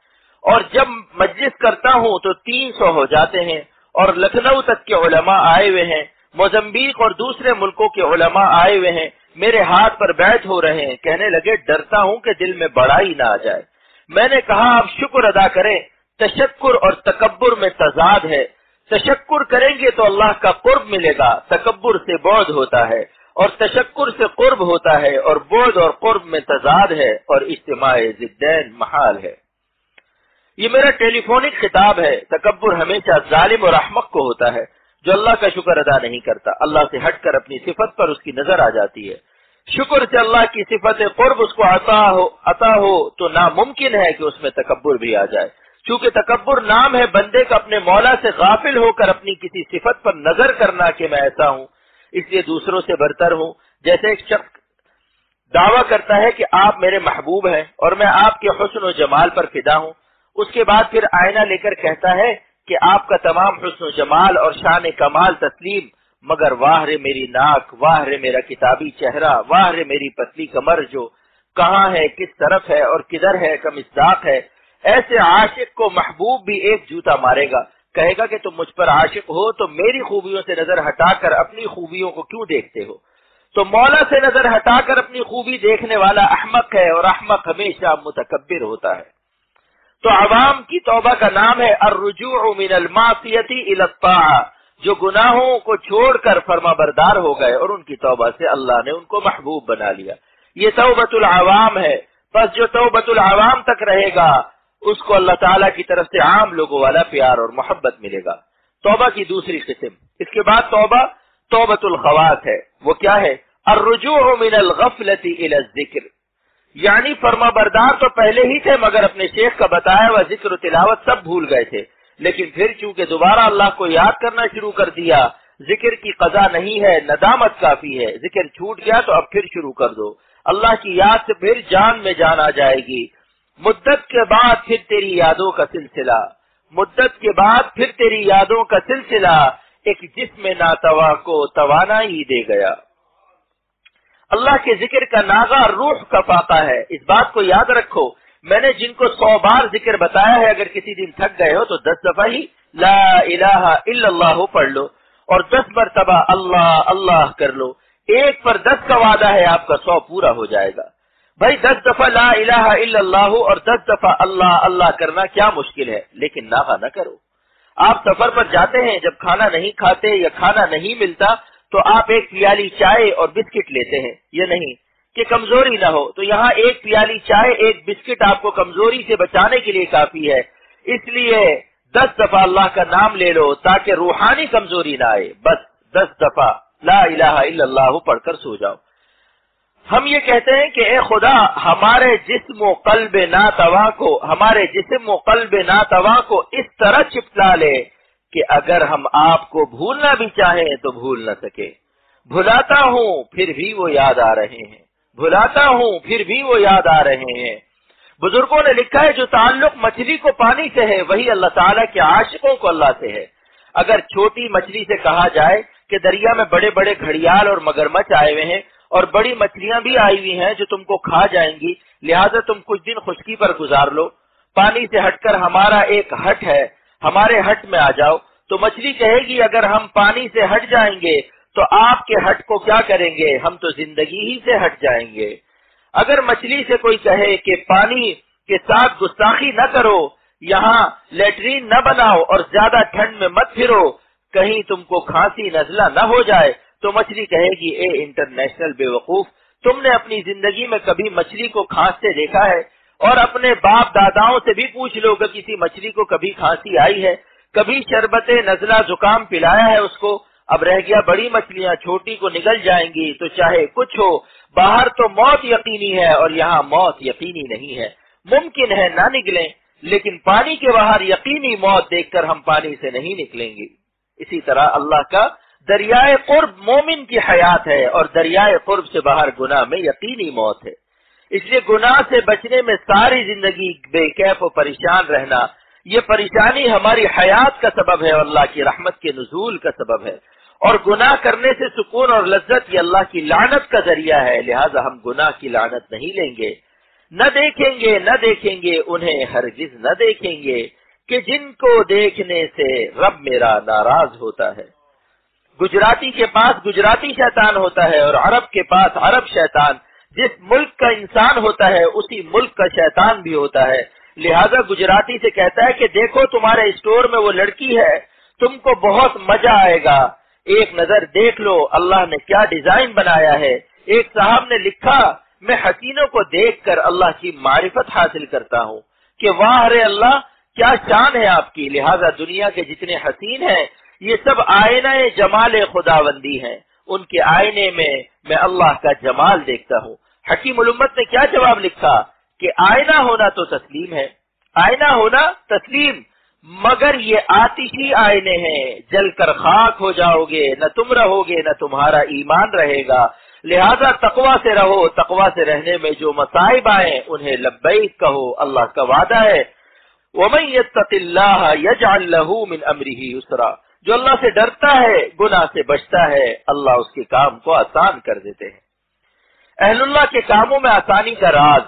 اور جب مجلس کرتا ہوں تو 300 ہو جاتے ہیں، اور لکھنؤ تک کے علماء آئے ہوئے ہیں، موزمبیق اور دوسرے ملکوں کے علماء آئے ہوئے ہیں، میرے ہاتھ پر بیعت ہو رہے ہیں۔ کہنے لگے ڈرتا ہوں کہ دل میں بڑائی نہ آ جائے۔ میں نے کہا آپ شکر ادا کریں، تشکر اور تکبر میں تضاد ہے۔ تشکر کریں گے تو اللہ کا قرب ملے گا، تکبر سے بعد ہوتا ہے، اور تشکر سے قرب ہوتا ہے، اور بعد اور قرب میں تضاد ہے، اور اجتماع ضدین محال ہے۔ یہ میرا ٹیلی فونک خطاب ہے۔ تکبر ہمیشہ ظالم اور احمق کو ہوتا ہے جو اللہ کا شکر ادا نہیں کرتا، اللہ سے ہٹ کر اپنی صفت پر اس کی نظر آ جاتی ہے۔ شکر سے اللہ کی صفت قرب اس کو عطا ہو تو ناممکن ہے کہ اس میں تکبر بھی آ جائے۔ چونکہ تکبر نام ہے بندے کا اپنے مولا سے غافل ہو کر اپنی کسی صفت پر نظر کرنا کہ میں ایسا ہوں، اس لیے دوسروں سے برتر ہوں۔ جیسے ایک شخص دعویٰ کرتا ہے کہ آپ میرے محبوب ہیں اور میں آپ کے حسن و جمال پر فدا ہوں، اس کے بعد پھر آئینہ لے کر کہتا ہے کہ آپ کا تمام حسن و جمال اور شان کمال تسلیم، مگر واہ رے میری ناک، واہ رے میرا کتابی چہرہ، واہ رے میری پتلی کمر جو کہاں ہے، کس طرف ہے اور کدھر ہے، کا مصداق ہے۔ ایسے عاشق کو محبوب بھی ایک جوتا مارے گا، کہے گا کہ تم مجھ پر عاشق ہو تو میری خوبیوں سے نظر ہٹا کر اپنی خوبیوں کو کیوں دیکھتے ہو؟ تو مولا سے نظر ہٹا کر اپنی خوبی دیکھنے والا احمق ہے، اور احمق ہمیشہ متکبر ہوتا ہے۔ تو عوام کی توبہ کا نام ہے الرجوع من المعصیۃ الی الطاعہ، جو گناہوں کو چھوڑ کر فرما بردار ہو گئے اور ان کی توبہ سے اللہ نے ان کو محبوب بنا لیا۔ یہ توبۃ العوام ہے۔ بس جو توبۃ العوام تک رہے گا اس کو اللہ تعالیٰ کی طرف سے عام لوگوں والا پیار اور محبت ملے گا۔ توبہ کی دوسری قسم، اس کے بعد توبۃ الخواص ہے۔ وہ کیا ہے؟ الرجوع من الغفلۃ الی الذکر، یعنی فرما بردار تو پہلے ہی تھے مگر اپنے شیخ کا بتایا ہوا ذکر و تلاوت سب بھول گئے تھے، لیکن پھر چونکہ دوبارہ اللہ کو یاد کرنا شروع کر دیا، ذکر کی قضا نہیں ہے، ندامت کافی ہے۔ ذکر چھوٹ گیا تو اب پھر شروع کر دو، اللہ کی یاد سے پھر جان میں جان آ جائے گی۔ مدت کے بعد پھر تیری یادوں کا سلسلہ، مدت کے بعد پھر تیری یادوں کا سلسلہ، ایک جسم ناتوا کو توانائی دے گیا۔ اللہ کے ذکر کا ناغہ روح کا فاقہ ہے۔ اس بات کو یاد رکھو، میں نے جن کو 100 بار ذکر بتایا ہے، اگر کسی دن تھک گئے ہو تو 10 دفعہ ہی لا الہ الا اللہ پڑھ لو، اور 10 مرتبہ اللہ اللہ کر لو۔ 1 پر 10 کا وعدہ ہے، آپ کا 100 پورا ہو جائے گا۔ بھائی 10 دفعہ لا الہ الا اللہ اور 10 دفعہ اللہ اللہ کرنا کیا مشکل ہے، لیکن ناغہ نہ کرو۔ آپ سفر پر جاتے ہیں، جب کھانا نہیں کھاتے یا کھانا نہیں ملتا تو آپ 1 پیالی چائے اور بسکٹ لیتے ہیں، یہ نہیں کہ کمزوری نہ ہو، تو یہاں 1 پیالی چائے 1 بسکٹ آپ کو کمزوری سے بچانے کے لیے کافی ہے۔ اس لیے 10 دفعہ اللہ کا نام لے لو تاکہ روحانی کمزوری نہ آئے۔ بس 10 دفعہ لا الہ الا اللہ پڑھ کر سو جاؤ۔ ہم یہ کہتے ہیں کہ اے خدا ہمارے جسم و قلب ناتوا کو، ہمارے جسم و قلب ناتوا کو اس طرح چپلا لے کہ اگر ہم آپ کو بھولنا بھی چاہیں تو بھول نہ سکے۔ بھلاتا ہوں پھر بھی وہ یاد آ رہے ہیں، بھلاتا ہوں پھر بھی وہ یاد آ رہے ہیں۔ بزرگوں نے لکھا ہے جو تعلق مچھلی کو پانی سے ہے وہی اللہ تعالیٰ کے عاشقوں کو اللہ سے ہے۔ اگر چھوٹی مچھلی سے کہا جائے کہ دریا میں بڑے بڑے گھڑیال اور مگرمچھ آئے ہوئے ہیں اور بڑی مچھلیاں بھی آئی ہوئی ہیں جو تم کو کھا جائیں گی، لہٰذا تم کچھ دن خشکی پر گزار لو، پانی سے ہٹ کر ہمارا ایک ہٹ ہے، ہمارے ہٹ میں آ جاؤ۔ تو مچھلی کہے گی اگر ہم پانی سے ہٹ جائیں گے تو آپ کے ہٹ کو کیا کریں گے، ہم تو زندگی ہی سے ہٹ جائیں گے۔ اگر مچھلی سے کوئی کہے کہ پانی کے ساتھ گستاخی نہ کرو، یہاں لیٹرین نہ بناؤ اور زیادہ ٹھنڈ میں مت پھرو، کہیں تم کو کھانسی نزلہ نہ ہو جائے، تو مچھلی کہے گی اے انٹرنیشنل بے وقوف، تم نے اپنی زندگی میں کبھی مچھلی کو کھانستے دیکھا ہے؟ اور اپنے باپ داداؤں سے بھی پوچھ لو کہ کسی مچھلی کو کبھی کھانسی آئی ہے، کبھی شربت نزلہ زکام پلایا ہے اس کو؟ اب رہ گیا بڑی مچھلیاں، چھوٹی کو نگل جائیں گی تو چاہے کچھ ہو، باہر تو موت یقینی ہے اور یہاں موت یقینی نہیں ہے، ممکن ہے نہ نکلیں، لیکن پانی کے باہر یقینی موت دیکھ کر ہم پانی سے نہیں نکلیں گے۔ اسی طرح اللہ کا دریائے قرب مومن کی حیات ہے، اور دریائے قرب سے باہر گناہ میں یقینی موت ہے۔ اس لیے گناہ سے بچنے میں ساری زندگی بے کیف و پریشان رہنا، یہ پریشانی ہماری حیات کا سبب ہے اور اللہ کی رحمت کے نزول کا سبب ہے، اور گناہ کرنے سے سکون اور لذت یہ اللہ کی لعنت کا ذریعہ ہے، لہذا ہم گناہ کی لعنت نہیں لیں گے۔ نہ دیکھیں گے انہیں ہرگز نہ دیکھیں گے کہ جن کو دیکھنے سے رب میرا ناراض ہوتا ہے۔ گجراتی کے پاس گجراتی شیطان ہوتا ہے اور عرب کے پاس عرب شیطان، جس ملک کا انسان ہوتا ہے اسی ملک کا شیطان بھی ہوتا ہے، لہذا گجراتی سے کہتا ہے کہ دیکھو تمہارے اسٹور میں وہ لڑکی ہے، تم کو بہت مزہ آئے گا، ایک نظر دیکھ لو اللہ نے کیا ڈیزائن بنایا ہے۔ ایک صاحب نے لکھا میں حسینوں کو دیکھ کر اللہ کی معرفت حاصل کرتا ہوں کہ واہ رے اللہ کیا شان ہے آپ کی، لہذا دنیا کے جتنے حسین ہیں یہ سب آئینہ جمال خداوندی ہیں، ان کے آئینے میں میں اللہ کا جمال دیکھتا ہوں۔ حکیم الامت نے کیا جواب لکھا کہ آئینہ ہونا تو تسلیم ہے، آئینہ ہونا تسلیم، مگر یہ آتشی آئینے ہیں، جل کر خاک ہو جاؤ گے، نہ تم رہو گے نہ تمہارا ایمان رہے گا، لہذا تقویٰ سے رہو، تقویٰ سے رہنے میں جو مصائب آئیں انہیں لبیک کہو، اللہ کا وعدہ ہے وَمَن يَتَّقِ اللَّهَ يَجْعَل لَّهُ مِنْ أَمْرِهِ يُسْرًا، جو اللہ سے ڈرتا ہے گناہ سے بچتا ہے، اللہ اس کے کام کو آسان کر دیتے ہیں۔ اہل اللہ کے کاموں میں آسانی کا راز،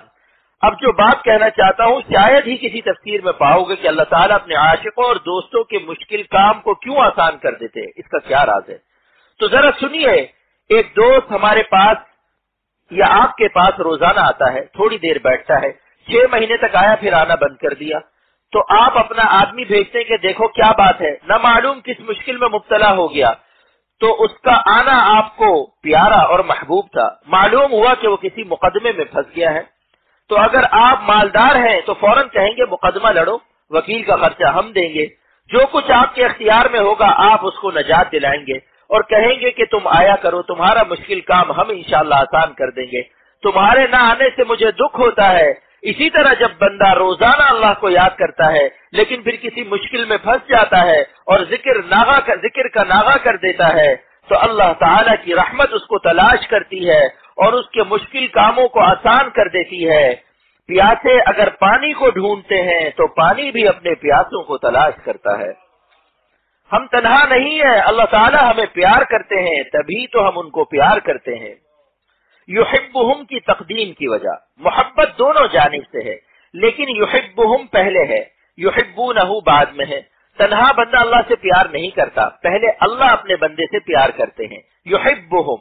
اب جو بات کہنا چاہتا ہوں شاید ہی کسی تفسیر میں پاؤ گے کہ اللہ تعالیٰ اپنے عاشقوں اور دوستوں کے مشکل کام کو کیوں آسان کر دیتے ہیں، اس کا کیا راز ہے؟ تو ذرا سنیے، ایک دوست ہمارے پاس یا آپ کے پاس روزانہ آتا ہے، تھوڑی دیر بیٹھتا ہے، 6 مہینے تک آیا پھر آنا بند کر دیا، تو آپ اپنا آدمی بھیجتے ہیں کہ دیکھو کیا بات ہے، نہ معلوم کس مشکل میں مبتلا ہو گیا، تو اس کا آنا آپ کو پیارا اور محبوب تھا، معلوم ہوا کہ وہ کسی مقدمے میں پھنس گیا ہے، تو اگر آپ مالدار ہیں تو فوراً کہیں گے مقدمہ لڑو، وکیل کا خرچہ ہم دیں گے، جو کچھ آپ کے اختیار میں ہوگا آپ اس کو نجات دلائیں گے اور کہیں گے کہ تم آیا کرو، تمہارا مشکل کام ہم انشاءاللہ آسان کر دیں گے، تمہارے نہ آنے سے مجھے دکھ ہوتا ہے۔ اسی طرح جب بندہ روزانہ اللہ کو یاد کرتا ہے لیکن پھر کسی مشکل میں پھنس جاتا ہے اور ذکر کا ناغہ کر دیتا ہے تو اللہ تعالیٰ کی رحمت اس کو تلاش کرتی ہے اور اس کے مشکل کاموں کو آسان کر دیتی ہے۔ پیاسے اگر پانی کو ڈھونڈتے ہیں تو پانی بھی اپنے پیاسوں کو تلاش کرتا ہے۔ ہم تنہا نہیں ہیں، اللہ تعالیٰ ہمیں پیار کرتے ہیں، تبھی تو ہم ان کو پیار کرتے ہیں۔ یحبہم کی تقدیم کی وجہ، محبت دونوں جانب سے ہے، لیکن یحبہم پہلے ہے، یحبونہ بعد میں ہے۔ تنہا بندہ اللہ سے پیار نہیں کرتا، پہلے اللہ اپنے بندے سے پیار کرتے ہیں۔ یحبہم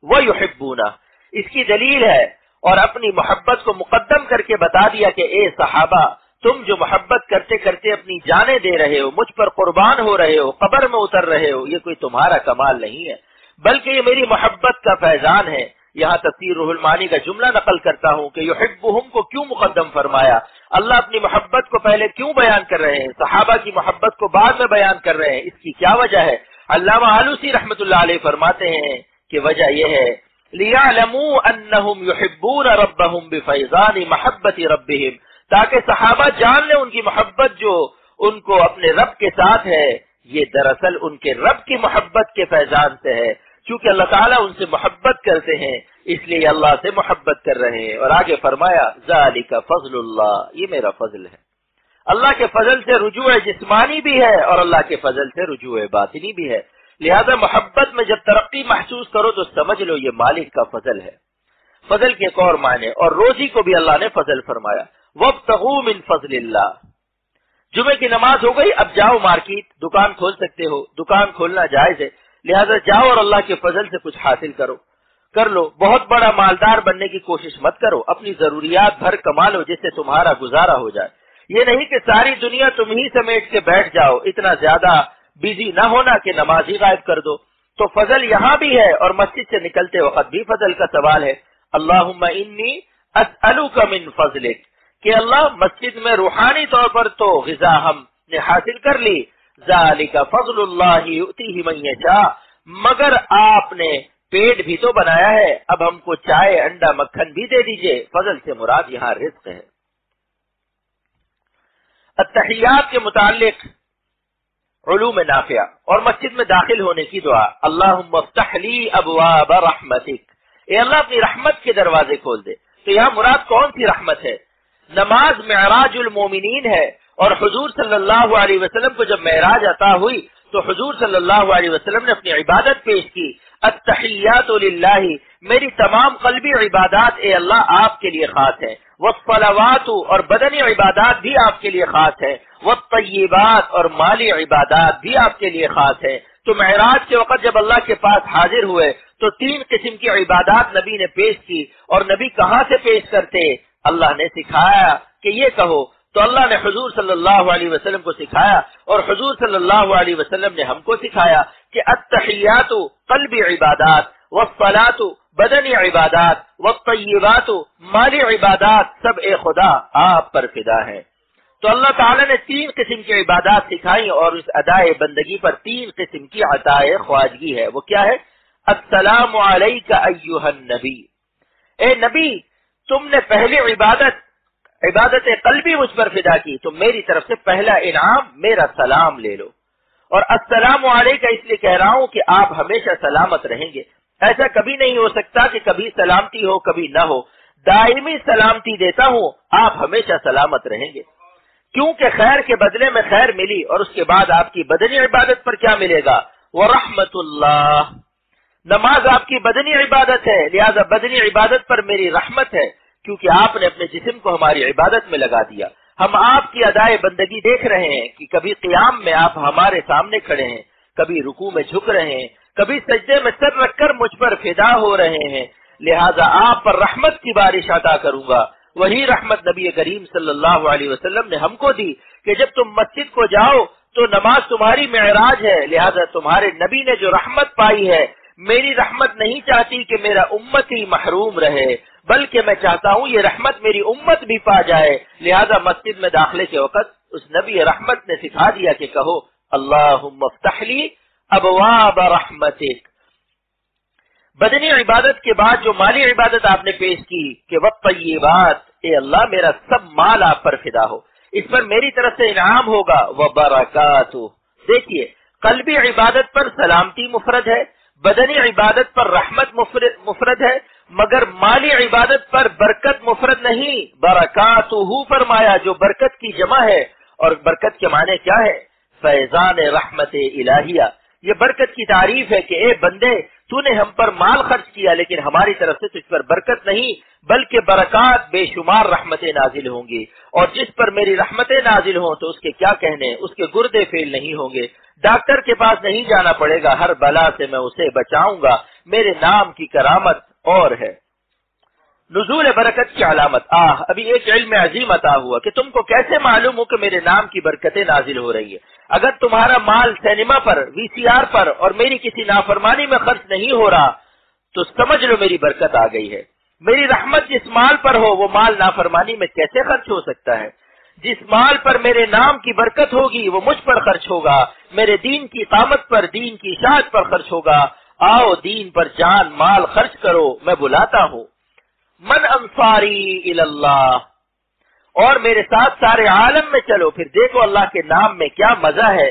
ویحبونہ، اس کی دلیل ہے، اور اپنی محبت کو مقدم کر کے بتا دیا کہ اے صحابہ تم جو محبت کرتے کرتے اپنی جانیں دے رہے ہو، مجھ پر قربان ہو رہے ہو، قبر میں اتر رہے ہو، یہ کوئی تمہارا کمال نہیں ہے بلکہ یہ میری محبت کا فیضان ہے۔ یہاں تفسیر روح المعانی کا جملہ نقل کرتا ہوں کہ یحبہم کو کیوں مقدم فرمایا، اللہ اپنی محبت کو پہلے کیوں بیان کر رہے ہیں، صحابہ کی محبت کو بعد میں بیان کر رہے ہیں، اس کی کیا وجہ ہے؟ علامہ آلوسی رحمۃ اللہ علیہ فرماتے ہیں کہ وجہ یہ ہے لِيَعْلَمُوا أَنَّهُمْ يُحِبُّونَ رَبَّهُمْ بِفَيْضَانِ مَحَبَّةِ رَبِّهِمْ، تاکہ صحابہ جان لیں ان کی محبت جو ان کو اپنے رب کے ساتھ ہے یہ دراصل ان کے رب کی محبت کے فیضان سے ہے، چونکہ اللہ تعالیٰ ان سے محبت کرتے ہیں اس لیے اللہ سے محبت کر رہے ہیں۔ اور آگے فرمایا ذَلِكَ فَضْلُ اللَّهِ، یہ میرا فضل ہے۔ اللہ کے فضل سے رجوع جسمانی بھی ہے اور اللہ کے فضل سے رجوع باطنی بھی ہے۔ لہذا محبت میں جب ترقی محسوس کرو تو سمجھ لو یہ مالک کا فضل ہے. فضل کے ایک اور معنی، اور روزی کو بھی اللہ نے فضل فرمایا. وابتغوا من فضل اللہ. جمعے کی نماز ہو گئی، اب جاؤ مارکیٹ، دکان کھول سکتے ہو، دکان کھولنا جائز ہے، لہذا جاؤ اور اللہ کے فضل سے کچھ حاصل کر لو. بہت بڑا مالدار بننے کی کوشش مت کرو، اپنی ضروریات بھر کما لو جس سے تمہارا گزارا ہو جائے. یہ نہیں کہ ساری دنیا تم ہی سمیٹ کے بیٹھ جاؤ، اتنا زیادہ بزی نہ ہونا کہ نماز ہی غائب کر دو. تو فضل یہاں بھی ہے اور مسجد سے نکلتے وقت بھی فضل کا سوال ہے. اللہم انی اسألک من فضلک، کہ اللہ مسجد میں روحانی طور پر تو غذا ہم نے حاصل کر لی، ذالک فضل اللہ یؤتیہ من یشاء، مگر آپ نے پیٹ بھی تو بنایا ہے، اب ہم کو چائے انڈا مکھن بھی دے دیجئے. فضل سے مراد یہاں رزق ہے. التحیات کے متعلق علوم نافعہ اور مسجد میں داخل ہونے کی دعا، اللہم افتح لی ابواب رحمتک، اے اللہ اپنی رحمت کے دروازے کھول دے. تو یہاں مراد کون سی رحمت ہے؟ نماز معراج المومنین ہے، اور حضور صلی اللہ علیہ وسلم کو جب معراج عطا ہوئی تو حضور صلی اللہ علیہ وسلم نے اپنی عبادت پیش کی. التحیات للہ، میری تمام قلبی عبادات اے اللہ آپ کے لیے خاص ہے. والصلوات، اور بدنی عبادات بھی آپ کے لیے خاص ہے. والطیبات، اور مالی عبادات بھی آپ کے لیے خاص ہے. تو معراج کے وقت جب اللہ کے پاس حاضر ہوئے تو 3 قسم کی عبادات نبی نے پیش کی. اور نبی کہاں سے پیش کرتے؟ اللہ نے سکھایا کہ یہ کہو، تو اللہ نے حضور صلی اللہ علیہ وسلم کو سکھایا، اور حضور صلی اللہ علیہ وسلم نے ہم کو سکھایا کہ التحیات قلبی عبادات، والصلاۃ بدنی عبادات، والطیبات مالی عبادات، سب اے خدا آپ پر فدا ہیں. تو اللہ تعالیٰ نے 3 قسم کی عبادات سکھائی، اور اس ادائے بندگی پر 3 قسم کی عطائے خواجگی ہے. وہ کیا ہے؟ السلام علیک ایھا النبی، اے نبی تم نے پہلی عبادت قلبی مجھ پر فدا کی، تو میری طرف سے پہلا انعام میرا سلام لے لو. اور السلام علیکہ اس لیے کہہ رہا ہوں کہ آپ ہمیشہ سلامت رہیں گے. ایسا کبھی نہیں ہو سکتا کہ کبھی سلامتی ہو کبھی نہ ہو. دائمی سلامتی دیتا ہوں، آپ ہمیشہ سلامت رہیں گے. کیونکہ خیر کے بدلے میں خیر ملی، اور اس کے بعد آپ کی بدنی عبادت پر کیا ملے گا؟ ورحمت اللہ. نماز آپ کی بدنی عبادت ہے، لہذا بدنی عبادت پر میری رحمت ہے، کیونکہ آپ نے اپنے جسم کو ہماری عبادت میں لگا دیا. ہم آپ کی ادائے بندگی دیکھ رہے ہیں کہ کبھی قیام میں آپ ہمارے سامنے کھڑے ہیں، کبھی رکوع میں جھک رہے ہیں، کبھی سجدے میں سر رکھ کر مجھ پر فدا ہو رہے ہیں. لہذا آپ پر رحمت کی بارش عطا کروں گا. وہی رحمت نبی کریم صلی اللہ علیہ وسلم نے ہم کو دی کہ جب تم مسجد کو جاؤ تو نماز تمہاری معراج ہے، لہذا تمہارے نبی نے جو رحمت پائی ہے، میری رحمت نہیں چاہتی کہ میرا امتی محروم رہے، بلکہ میں چاہتا ہوں یہ رحمت میری امت بھی پا جائے. لہذا مسجد میں داخلے کے وقت اس نبی رحمت نے سکھا دیا کہ کہو اللہم افتح لی ابواب رحمتک. بدنی عبادت کے بعد جو مالی عبادت آپ نے پیش کی کہ والطیبات، اے اللہ میرا سب مال آپ پر فدا ہو، اس پر میری طرف سے انعام ہوگا. وبرکاتہ، دیکھیے قلبی عبادت پر سلامتی مفرد ہے، بدنی عبادت پر رحمت مفرد ہے، مگر مالی عبادت پر برکت مفرد نہیں، برکاتہ فرمایا، جو برکت کی جمع ہے. اور برکت کے معنی کیا ہے؟ فیضان رحمت الہیہ. یہ برکت کی تعریف ہے کہ اے بندے تو نے ہم پر مال خرچ کیا، لیکن ہماری طرف سے تجھ پر برکت نہیں بلکہ برکات بے شمار رحمتیں نازل ہوں گی. اور جس پر میری رحمتیں نازل ہوں تو اس کے کیا کہنے، اس کے گردے فیل نہیں ہوں گے، ڈاکٹر کے پاس نہیں جانا پڑے گا، ہر بلا سے میں اسے بچاؤں گا. میرے نام کی کرامت اور ہے. نزول برکت کی علامت. ابھی ایک علم عظیم عطا ہوا کہ تم کو کیسے معلوم ہو کہ میرے نام کی برکتیں نازل ہو رہی ہے؟ اگر تمہارا مال سینما پر، وی سی آر پر اور میری کسی نافرمانی میں خرچ نہیں ہو رہا تو سمجھ لو میری برکت آ گئی ہے. میری رحمت جس مال پر ہو وہ مال نافرمانی میں کیسے خرچ ہو سکتا ہے؟ جس مال پر میرے نام کی برکت ہوگی وہ مجھ پر خرچ ہوگا، میرے دین کی قامت پر، دین کی اشاعت پر خرچ ہوگا. آؤ دین پر جان مال خرچ کرو، میں بلاتا ہوں. من انصاری اللہ، اور میرے ساتھ سارے عالم میں چلو، پھر دیکھو اللہ کے نام میں کیا مزہ ہے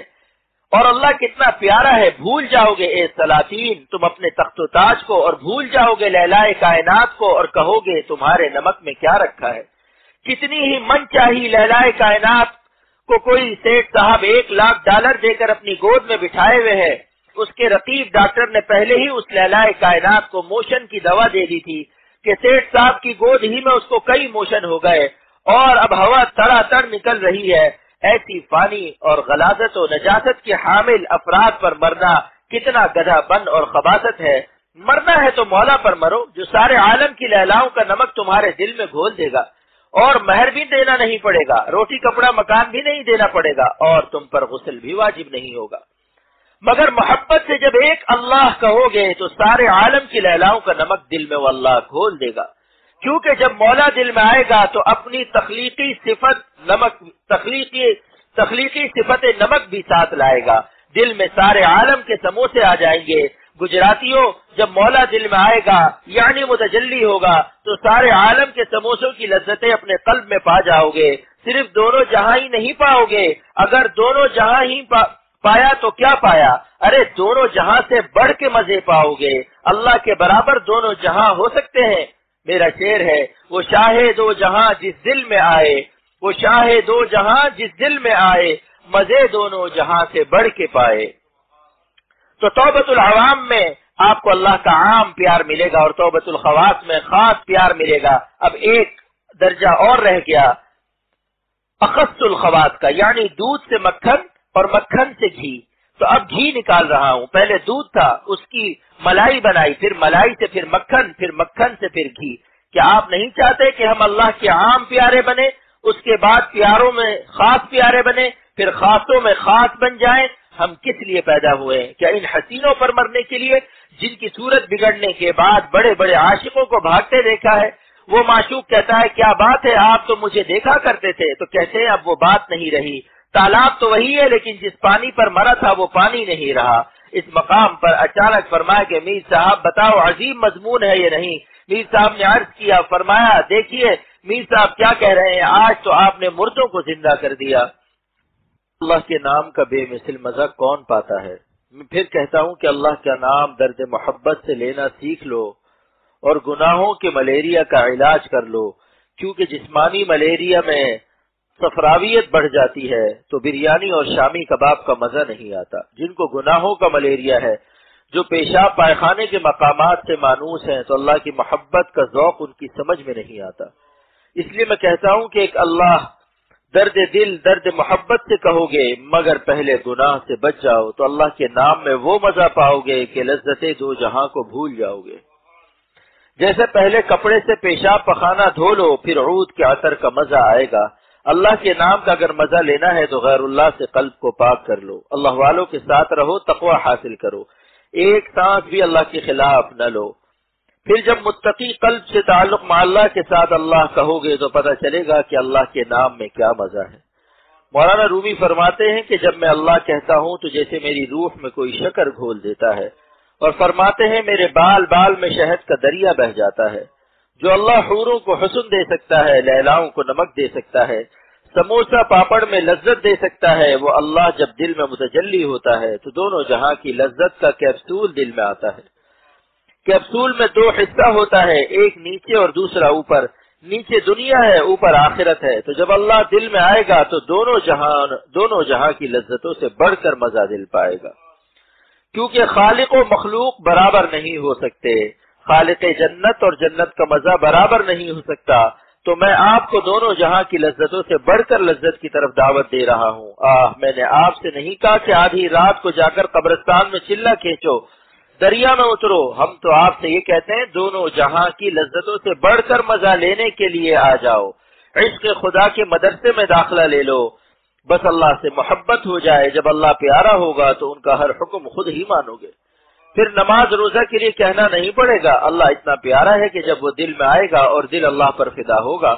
اور اللہ کتنا پیارا ہے. بھول جاؤ گے اے سلاطین تم اپنے تخت و تاج کو، اور بھول جاؤ گے لیلائے کائنات کو، اور کہو گے تمہارے نمک میں کیا رکھا ہے. کتنی ہی من چاہی لیلائے کائنات کو کوئی سیٹ صاحب $1,00,000 دے کر اپنی گود میں بٹھائے ہوئے ہے، اس کے رقیب ڈاکٹر نے پہلے ہی اس لیلائے کائنات کو موشن کی دوا دے دی تھی کہ سیٹھ صاحب کی گود ہی میں اس کو کئی موشن ہو گئے اور اب ہوا تڑا تڑ نکل رہی ہے. ایسی فانی اور غلاظت و نجاست کے حامل افراد پر مرنا کتنا گدھا بن اور خباثت ہے. مرنا ہے تو مولا پر مرو جو سارے عالم کی لیلاؤں کا نمک تمہارے دل میں گھول دے گا، اور مہر بھی دینا نہیں پڑے گا، روٹی کپڑا مکان بھی نہیں دینا پڑے گا، اور تم پر غسل بھی واجب نہیں ہوگا. مگر محبت سے جب ایک اللہ کہو گے تو سارے عالم کی لیلاؤں کا نمک دل میں وہ اللہ گھول دے گا. کیونکہ جب مولا دل میں آئے گا تو اپنی تخلیقی صفت نمک بھی ساتھ لائے گا. دل میں سارے عالم کے سموسے آ جائیں گے. گجراتیوں، جب مولا دل میں آئے گا یعنی متجلی ہوگا تو سارے عالم کے سموسوں کی لذتیں اپنے قلب میں پا جاؤ گے. صرف دونوں جہاں ہی نہیں پاؤ گے، اگر دونوں جہاں ہی پایا تو کیا پایا؟ ارے دونوں جہاں سے بڑھ کے مزے پاؤ گے. اللہ کے برابر دونوں جہاں ہو سکتے ہیں؟ میرا شعر ہے، وہ شاہ دو جہاں جس دل میں آئے، وہ شاہ دو جہاں جس دل میں آئے، مزے دونوں جہاں سے بڑھ کے پائے. تو توبۃ العوام میں آپ کو اللہ کا عام پیار ملے گا اور توبۃ الخواص میں خاص پیار ملے گا. اب ایک درجہ اور رہ گیا اخص الخواص کا، یعنی دودھ سے مکھن اور مکھن سے گھی. تو اب گھی نکال رہا ہوں. پہلے دودھ تھا، اس کی ملائی بنائی، پھر ملائی سے پھر مکھن سے پھر گھی. کیا آپ نہیں چاہتے کہ ہم اللہ کے عام پیارے بنے، اس کے بعد پیاروں میں خاص پیارے بنے، پھر خاصوں میں خاص بن جائیں؟ ہم کس لیے پیدا ہوئے ہیں؟ کیا ان حسینوں پر مرنے کے لیے جن کی صورت بگڑنے کے بعد بڑے بڑے عاشقوں کو بھاگتے دیکھا ہے؟ وہ معشوق کہتا ہے کیا بات ہے، آپ تو مجھے دیکھا کرتے تھے. تو کہتے ہیں اب وہ بات نہیں رہی. تالاب تو وہی ہے لیکن جس پانی پر مرا تھا وہ پانی نہیں رہا. اس مقام پر اچانک فرمایا کہ میر صاحب بتاؤ عظیم مضمون ہے یہ نہیں. میر صاحب نے عرض کیا، فرمایا دیکھیے میر صاحب کیا کہہ رہے ہیں، آج تو آپ نے مردوں کو زندہ کر دیا. اللہ کے نام کا بے مثل مزہ کون پاتا ہے؟ میں پھر کہتا ہوں کہ اللہ کا نام درد محبت سے لینا سیکھ لو اور گناہوں کے ملیریا کا علاج کر لو. کیونکہ جسمانی ملیریا میں صفراویت بڑھ جاتی ہے تو بریانی اور شامی کباب کا مزہ نہیں آتا. جن کو گناہوں کا ملیریا ہے، جو پیشاب پائخانے کے مقامات سے مانوس ہیں، تو اللہ کی محبت کا ذوق ان کی سمجھ میں نہیں آتا. اس لیے میں کہتا ہوں کہ ایک اللہ درد دل درد محبت سے کہو گے مگر پہلے گناہ سے بچ جاؤ تو اللہ کے نام میں وہ مزہ پاؤ گے کہ لذتیں دو جہاں کو بھول جاؤ گے. جیسے پہلے کپڑے سے پیشاب پخانا دھو لو پھر عود کے عطر کا مزہ آئے گا. اللہ کے نام کا اگر مزہ لینا ہے تو غیر اللہ سے قلب کو پاک کر لو. اللہ والوں کے ساتھ رہو، تقوی حاصل کرو، ایک سانس بھی اللہ کے خلاف نہ لو. پھر جب متقی قلب سے تعلق مع اللہ کے ساتھ اللہ کہو گے تو پتہ چلے گا کہ اللہ کے نام میں کیا مزہ ہے. مولانا رومی فرماتے ہیں کہ جب میں اللہ کہتا ہوں تو جیسے میری روح میں کوئی شکر گھول دیتا ہے، اور فرماتے ہیں میرے بال بال میں شہد کا دریا بہ جاتا ہے. جو اللہ حوروں کو حسن دے سکتا ہے، لیلاؤں کو نمک دے سکتا ہے، سموسہ پاپڑ میں لذت دے سکتا ہے، وہ اللہ جب دل میں متجلی ہوتا ہے تو دونوں جہاں کی لذت کا کیپسول دل میں آتا ہے. کیپسول میں دو حصہ ہوتا ہے، ایک نیچے اور دوسرا اوپر. نیچے دنیا ہے، اوپر آخرت ہے. تو جب اللہ دل میں آئے گا تو دونوں جہاں کی لذتوں سے بڑھ کر مزہ دل پائے گا. کیونکہ خالق و مخلوق برابر نہیں ہو سکتے، خالق جنت اور جنت کا مزہ برابر نہیں ہو سکتا. تو میں آپ کو دونوں جہاں کی لذتوں سے بڑھ کر لذت کی طرف دعوت دے رہا ہوں. میں نے آپ سے نہیں کہا کہ آدھی رات کو جا کر قبرستان میں چلہ کھینچو، دریا میں اترو. ہم تو آپ سے یہ کہتے ہیں دونوں جہاں کی لذتوں سے بڑھ کر مزہ لینے کے لیے آ جاؤ. عشق خدا کے مدرسے میں داخلہ لے لو. بس اللہ سے محبت ہو جائے. جب اللہ پیارا ہوگا تو ان کا ہر حکم خود ہی مانو گے. پھر نماز روزہ کے لیے کہنا نہیں پڑے گا. اللہ اتنا پیارا ہے کہ جب وہ دل میں آئے گا اور دل اللہ پر فدا ہوگا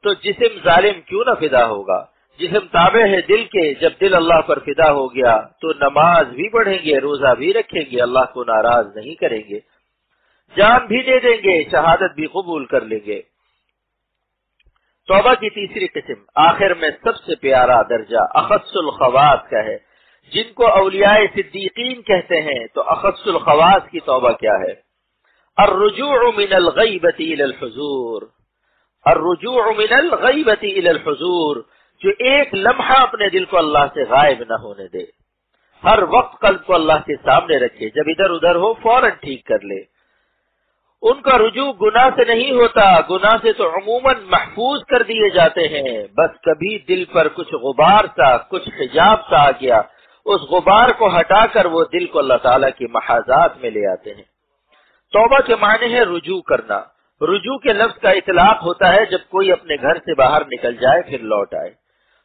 تو جسم ظالم کیوں نہ فدا ہوگا. جسم تابع ہے دل کے، جب دل اللہ پر فدا ہو گیا تو نماز بھی پڑھیں گے، روزہ بھی رکھیں گے، اللہ کو ناراض نہیں کریں گے، جان بھی دے دیں گے، شہادت بھی قبول کر لیں گے. توبہ کی تیسری قسم آخر میں سب سے پیارا درجہ اخص الخواص کا ہے. جن کو اولیاء صدیقین کہتے ہیں تو اخص الخواص کی توبہ کیا ہے؟ الرجوع من الغیبت الى الحضور. الرجوع من الغیبت الى الحضور، جو ایک لمحہ اپنے دل کو اللہ سے غائب نہ ہونے دے. ہر وقت قلب کو اللہ کے سامنے رکھے، جب ادھر ادھر ہو فوراً ٹھیک کر لے۔ ان کا رجوع گناہ سے نہیں ہوتا، گناہ سے تو عموماً محفوظ کر دیے جاتے ہیں، بس کبھی دل پر کچھ غبار سا، کچھ حجاب سا آ گیا، اس غبار کو ہٹا کر وہ دل کو اللہ تعالیٰ کی محاذات میں لے آتے ہیں۔ توبہ کے معنی ہے رجوع کرنا۔ رجوع کے لفظ کا اطلاق ہوتا ہے جب کوئی اپنے گھر سے باہر نکل جائے پھر لوٹ آئے،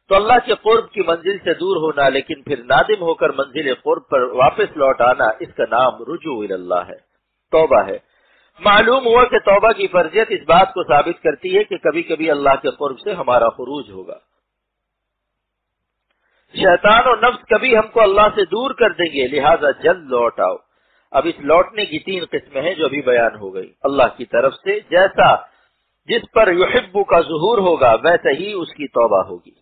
تو اللہ کے قرب کی منزل سے دور ہونا لیکن پھر نادم ہو کر منزل قرب پر واپس لوٹ آنا، اس کا نام رجوع اللہ ہے، توبہ ہے۔ معلوم ہوا کہ توبہ کی فرضیت اس بات کو ثابت کرتی ہے کہ کبھی کبھی اللہ کے قرب سے ہمارا خروج ہوگا، شیطان اور نفس کبھی ہم کو اللہ سے دور کر دیں گے، لہذا جلد لوٹ آؤ۔ اب اس لوٹنے کی 3 قسمیں ہیں جو ابھی بیان ہو گئی۔ اللہ کی طرف سے جیسا جس پر یحب کا ظہور ہوگا ویسے ہی اس کی توبہ ہوگی۔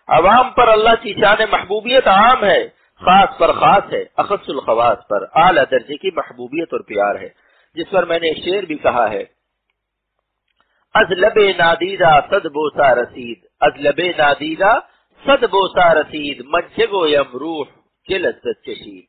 عوام پر اللہ کی شان محبوبیت عام ہے، خاص پر خاص ہے، اخص الخواص پر اعلیٰ درجے کی محبوبیت اور پیار ہے، جس پر میں نے ایک شعر بھی کہا ہے، از لب نادیدہ صد بوسا رسید، از لب نادیدہ صد بوسا رسید، من چه گویم روح چه لذت چشید،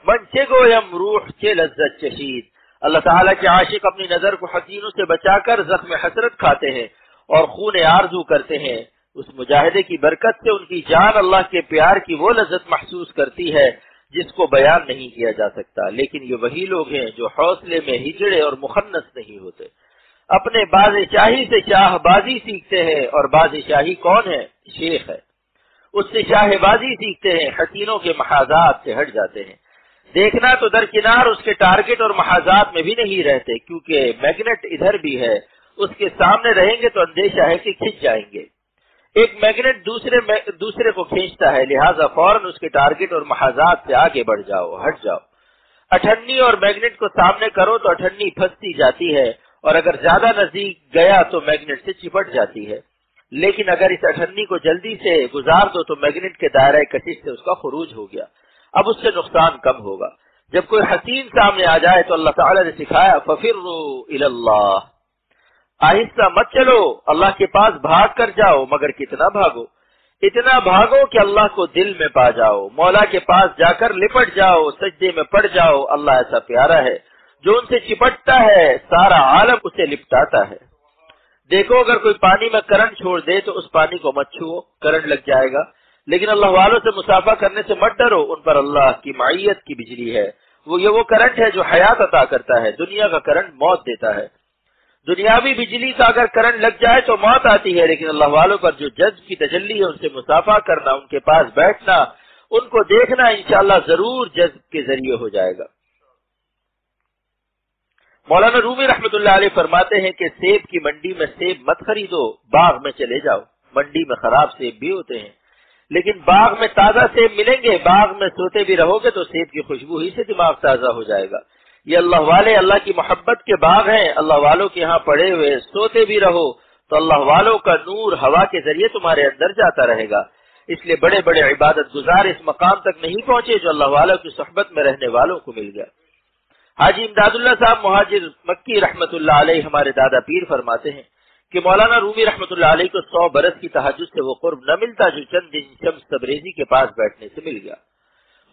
من چه گویم روح چه لذت چشید۔ اللہ تعالیٰ کے عاشق اپنی نظر کو حسینوں سے بچا کر زخم حسرت کھاتے ہیں اور خون آرزو کرتے ہیں، اس مجاہدے کی برکت سے ان کی جان اللہ کے پیار کی وہ لذت محسوس کرتی ہے جس کو بیان نہیں کیا جا سکتا، لیکن یہ وہی لوگ ہیں جو حوصلے میں ہجڑے اور مخنث نہیں ہوتے، اپنے بادشاہی سے شاہ بازی سیکھتے ہیں، اور بادشاہی کون ہے؟ شیخ ہے، اس سے شاہ بازی سیکھتے ہیں، حسینوں کے محاذات سے ہٹ جاتے ہیں۔ دیکھنا تو درکنار اس کے ٹارگٹ اور محاذات میں بھی نہیں رہتے، کیونکہ میگنیٹ ادھر بھی ہے، اس کے سامنے رہیں گے تو اندیشہ ہے کہ کھنچ جائیں گے۔ ایک میگنیٹ دوسرے کو کھینچتا ہے، لہٰذا فوراً اس کے ٹارگٹ اور محاذات سے آگے بڑھ جاؤ، ہٹ جاؤ۔ اٹھنی اور میگنیٹ کو سامنے کرو تو اٹھنی پھنستی جاتی ہے، اور اگر زیادہ نزدیک گیا تو میگنیٹ سے چپٹ جاتی ہے، لیکن اگر اس اٹھنی کو جلدی سے گزار دو تو میگنیٹ کے دائرہ کشش سے اس کا خروج ہو گیا، اب اس سے نقصان کم ہوگا۔ جب کوئی حسین سامنے آ جائے تو اللہ تعالیٰ نے سکھایا فَفِرُّوا إِلَى اللَّهِ، آہستہ مت چلو، اللہ کے پاس بھاگ کر جاؤ، مگر کتنا بھاگو؟ اتنا بھاگو کہ اللہ کو دل میں پا جاؤ، مولا کے پاس جا کر لپٹ جاؤ، سجدے میں پڑ جاؤ۔ اللہ ایسا پیارا ہے جو ان سے چپٹتا ہے، سارا عالم اسے لپٹاتا ہے۔ دیکھو اگر کوئی پانی میں کرنٹ چھوڑ دے تو اس پانی کو مت چھوؤ، کرنٹ لگ جائے گا، لیکن اللہ والوں سے مصافحہ کرنے سے مت ڈرو، ان پر اللہ کی معیت کی بجلی ہے، وہ کرنٹ ہے جو حیات عطا کرتا ہے، دنیا کا کرنٹ موت دیتا ہے۔ دنیاوی بجلی کا اگر کرنٹ لگ جائے تو موت آتی ہے، لیکن اللہ والوں پر جو جذب کی تجلی ہے ان سے مصافحہ کرنا، ان کے پاس بیٹھنا، ان کو دیکھنا انشاءاللہ ضرور جذب کے ذریعے ہو جائے گا۔ مولانا رومی رحمت اللہ علیہ فرماتے ہیں کہ سیب کی منڈی میں سیب مت خریدو، باغ میں چلے جاؤ۔ منڈی میں خراب سیب بھی ہوتے ہیں، لیکن باغ میں تازہ سیب ملیں گے، باغ میں سوتے بھی رہو گے تو سیب کی خوشبو ہی سے دماغ تازہ ہو جائے گا۔ یہ اللہ والے اللہ کی محبت کے باغ ہیں، اللہ والوں کے ہاں پڑے ہوئے سوتے بھی رہو تو اللہ والوں کا نور ہوا کے ذریعے تمہارے اندر جاتا رہے گا۔ اس لیے بڑے بڑے عبادت گزار اس مقام تک نہیں پہنچے جو اللہ والوں کی صحبت میں رہنے والوں کو مل گیا۔ حاجی امداد اللہ صاحب مہاجر مکی رحمت اللہ علیہ ہمارے دادا پیر فرماتے ہیں کہ مولانا رومی رحمت اللہ علیہ کو 100 برس کی تہجد سے وہ قرب نہ ملتا جو چند دن شمس تبریزی کے پاس بیٹھنے سے مل گیا۔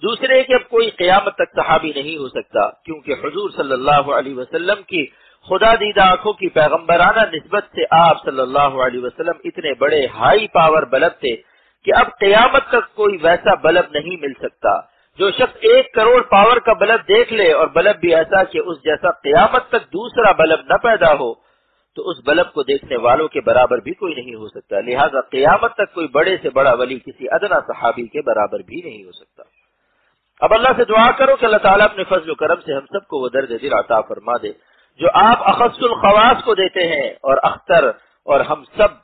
دوسرے کہ اب کوئی قیامت تک صحابی نہیں ہو سکتا، کیونکہ حضور صلی اللہ علیہ وسلم کی خدا دیدہ آنکھوں کی پیغمبرانہ نسبت سے آپ صلی اللہ علیہ وسلم اتنے بڑے ہائی پاور بلب تھے کہ اب قیامت تک کوئی ویسا بلب نہیں مل سکتا۔ جو شخص 1 کروڑ پاور کا بلب دیکھ لے اور بلب بھی ایسا کہ اس جیسا قیامت تک دوسرا بلب نہ پیدا ہو تو اس بلب کو دیکھنے والوں کے برابر بھی کوئی نہیں ہو سکتا، لہذا قیامت تک کوئی بڑے سے بڑا ولی کسی ادنا صحابی کے برابر بھی نہیں ہو سکتا۔ اب اللہ سے دعا کرو کہ اللہ تعالیٰ اپنے فضل و کرم سے ہم سب کو وہ درد دل عطا فرما دے جو آپ اخص الخواص کو دیتے ہیں، اور اختر اور ہم سب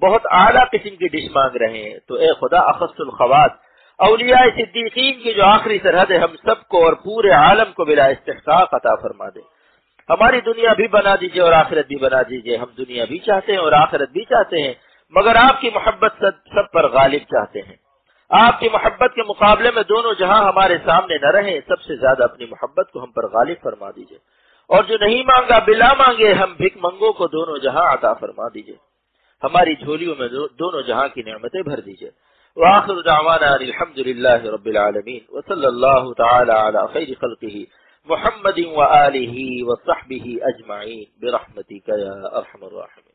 بہت اعلیٰ قسم کی ڈش مانگ رہے ہیں، تو اے خدا اخص الخواص اولیاء صدیقین کی جو آخری سرحد ہے ہم سب کو اور پورے عالم کو بلا استحقاق عطا فرما دے۔ ہماری دنیا بھی بنا دیجئے اور آخرت بھی بنا دیجئے، ہم دنیا بھی چاہتے ہیں اور آخرت بھی چاہتے ہیں، مگر آپ کی محبت سب پر غالب چاہتے ہیں۔ آپ کی محبت کے مقابلے میں دونوں جہاں ہمارے سامنے نہ رہیں، سب سے زیادہ اپنی محبت کو ہم پر غالب فرما دیجئے، اور جو نہیں مانگا بلا مانگے ہم بھک منگوں کو دونوں جہاں عطا فرما دیجئے، ہماری جھولیوں میں دونوں جہاں کی نعمتیں بھر دیجئے۔ وآخر دعوانا الحمد لله رب العالمين وصلى الله تعالى على خير خلقه محمد وآله وصحبه أجمعين برحمتك يا أرحم الراحمين.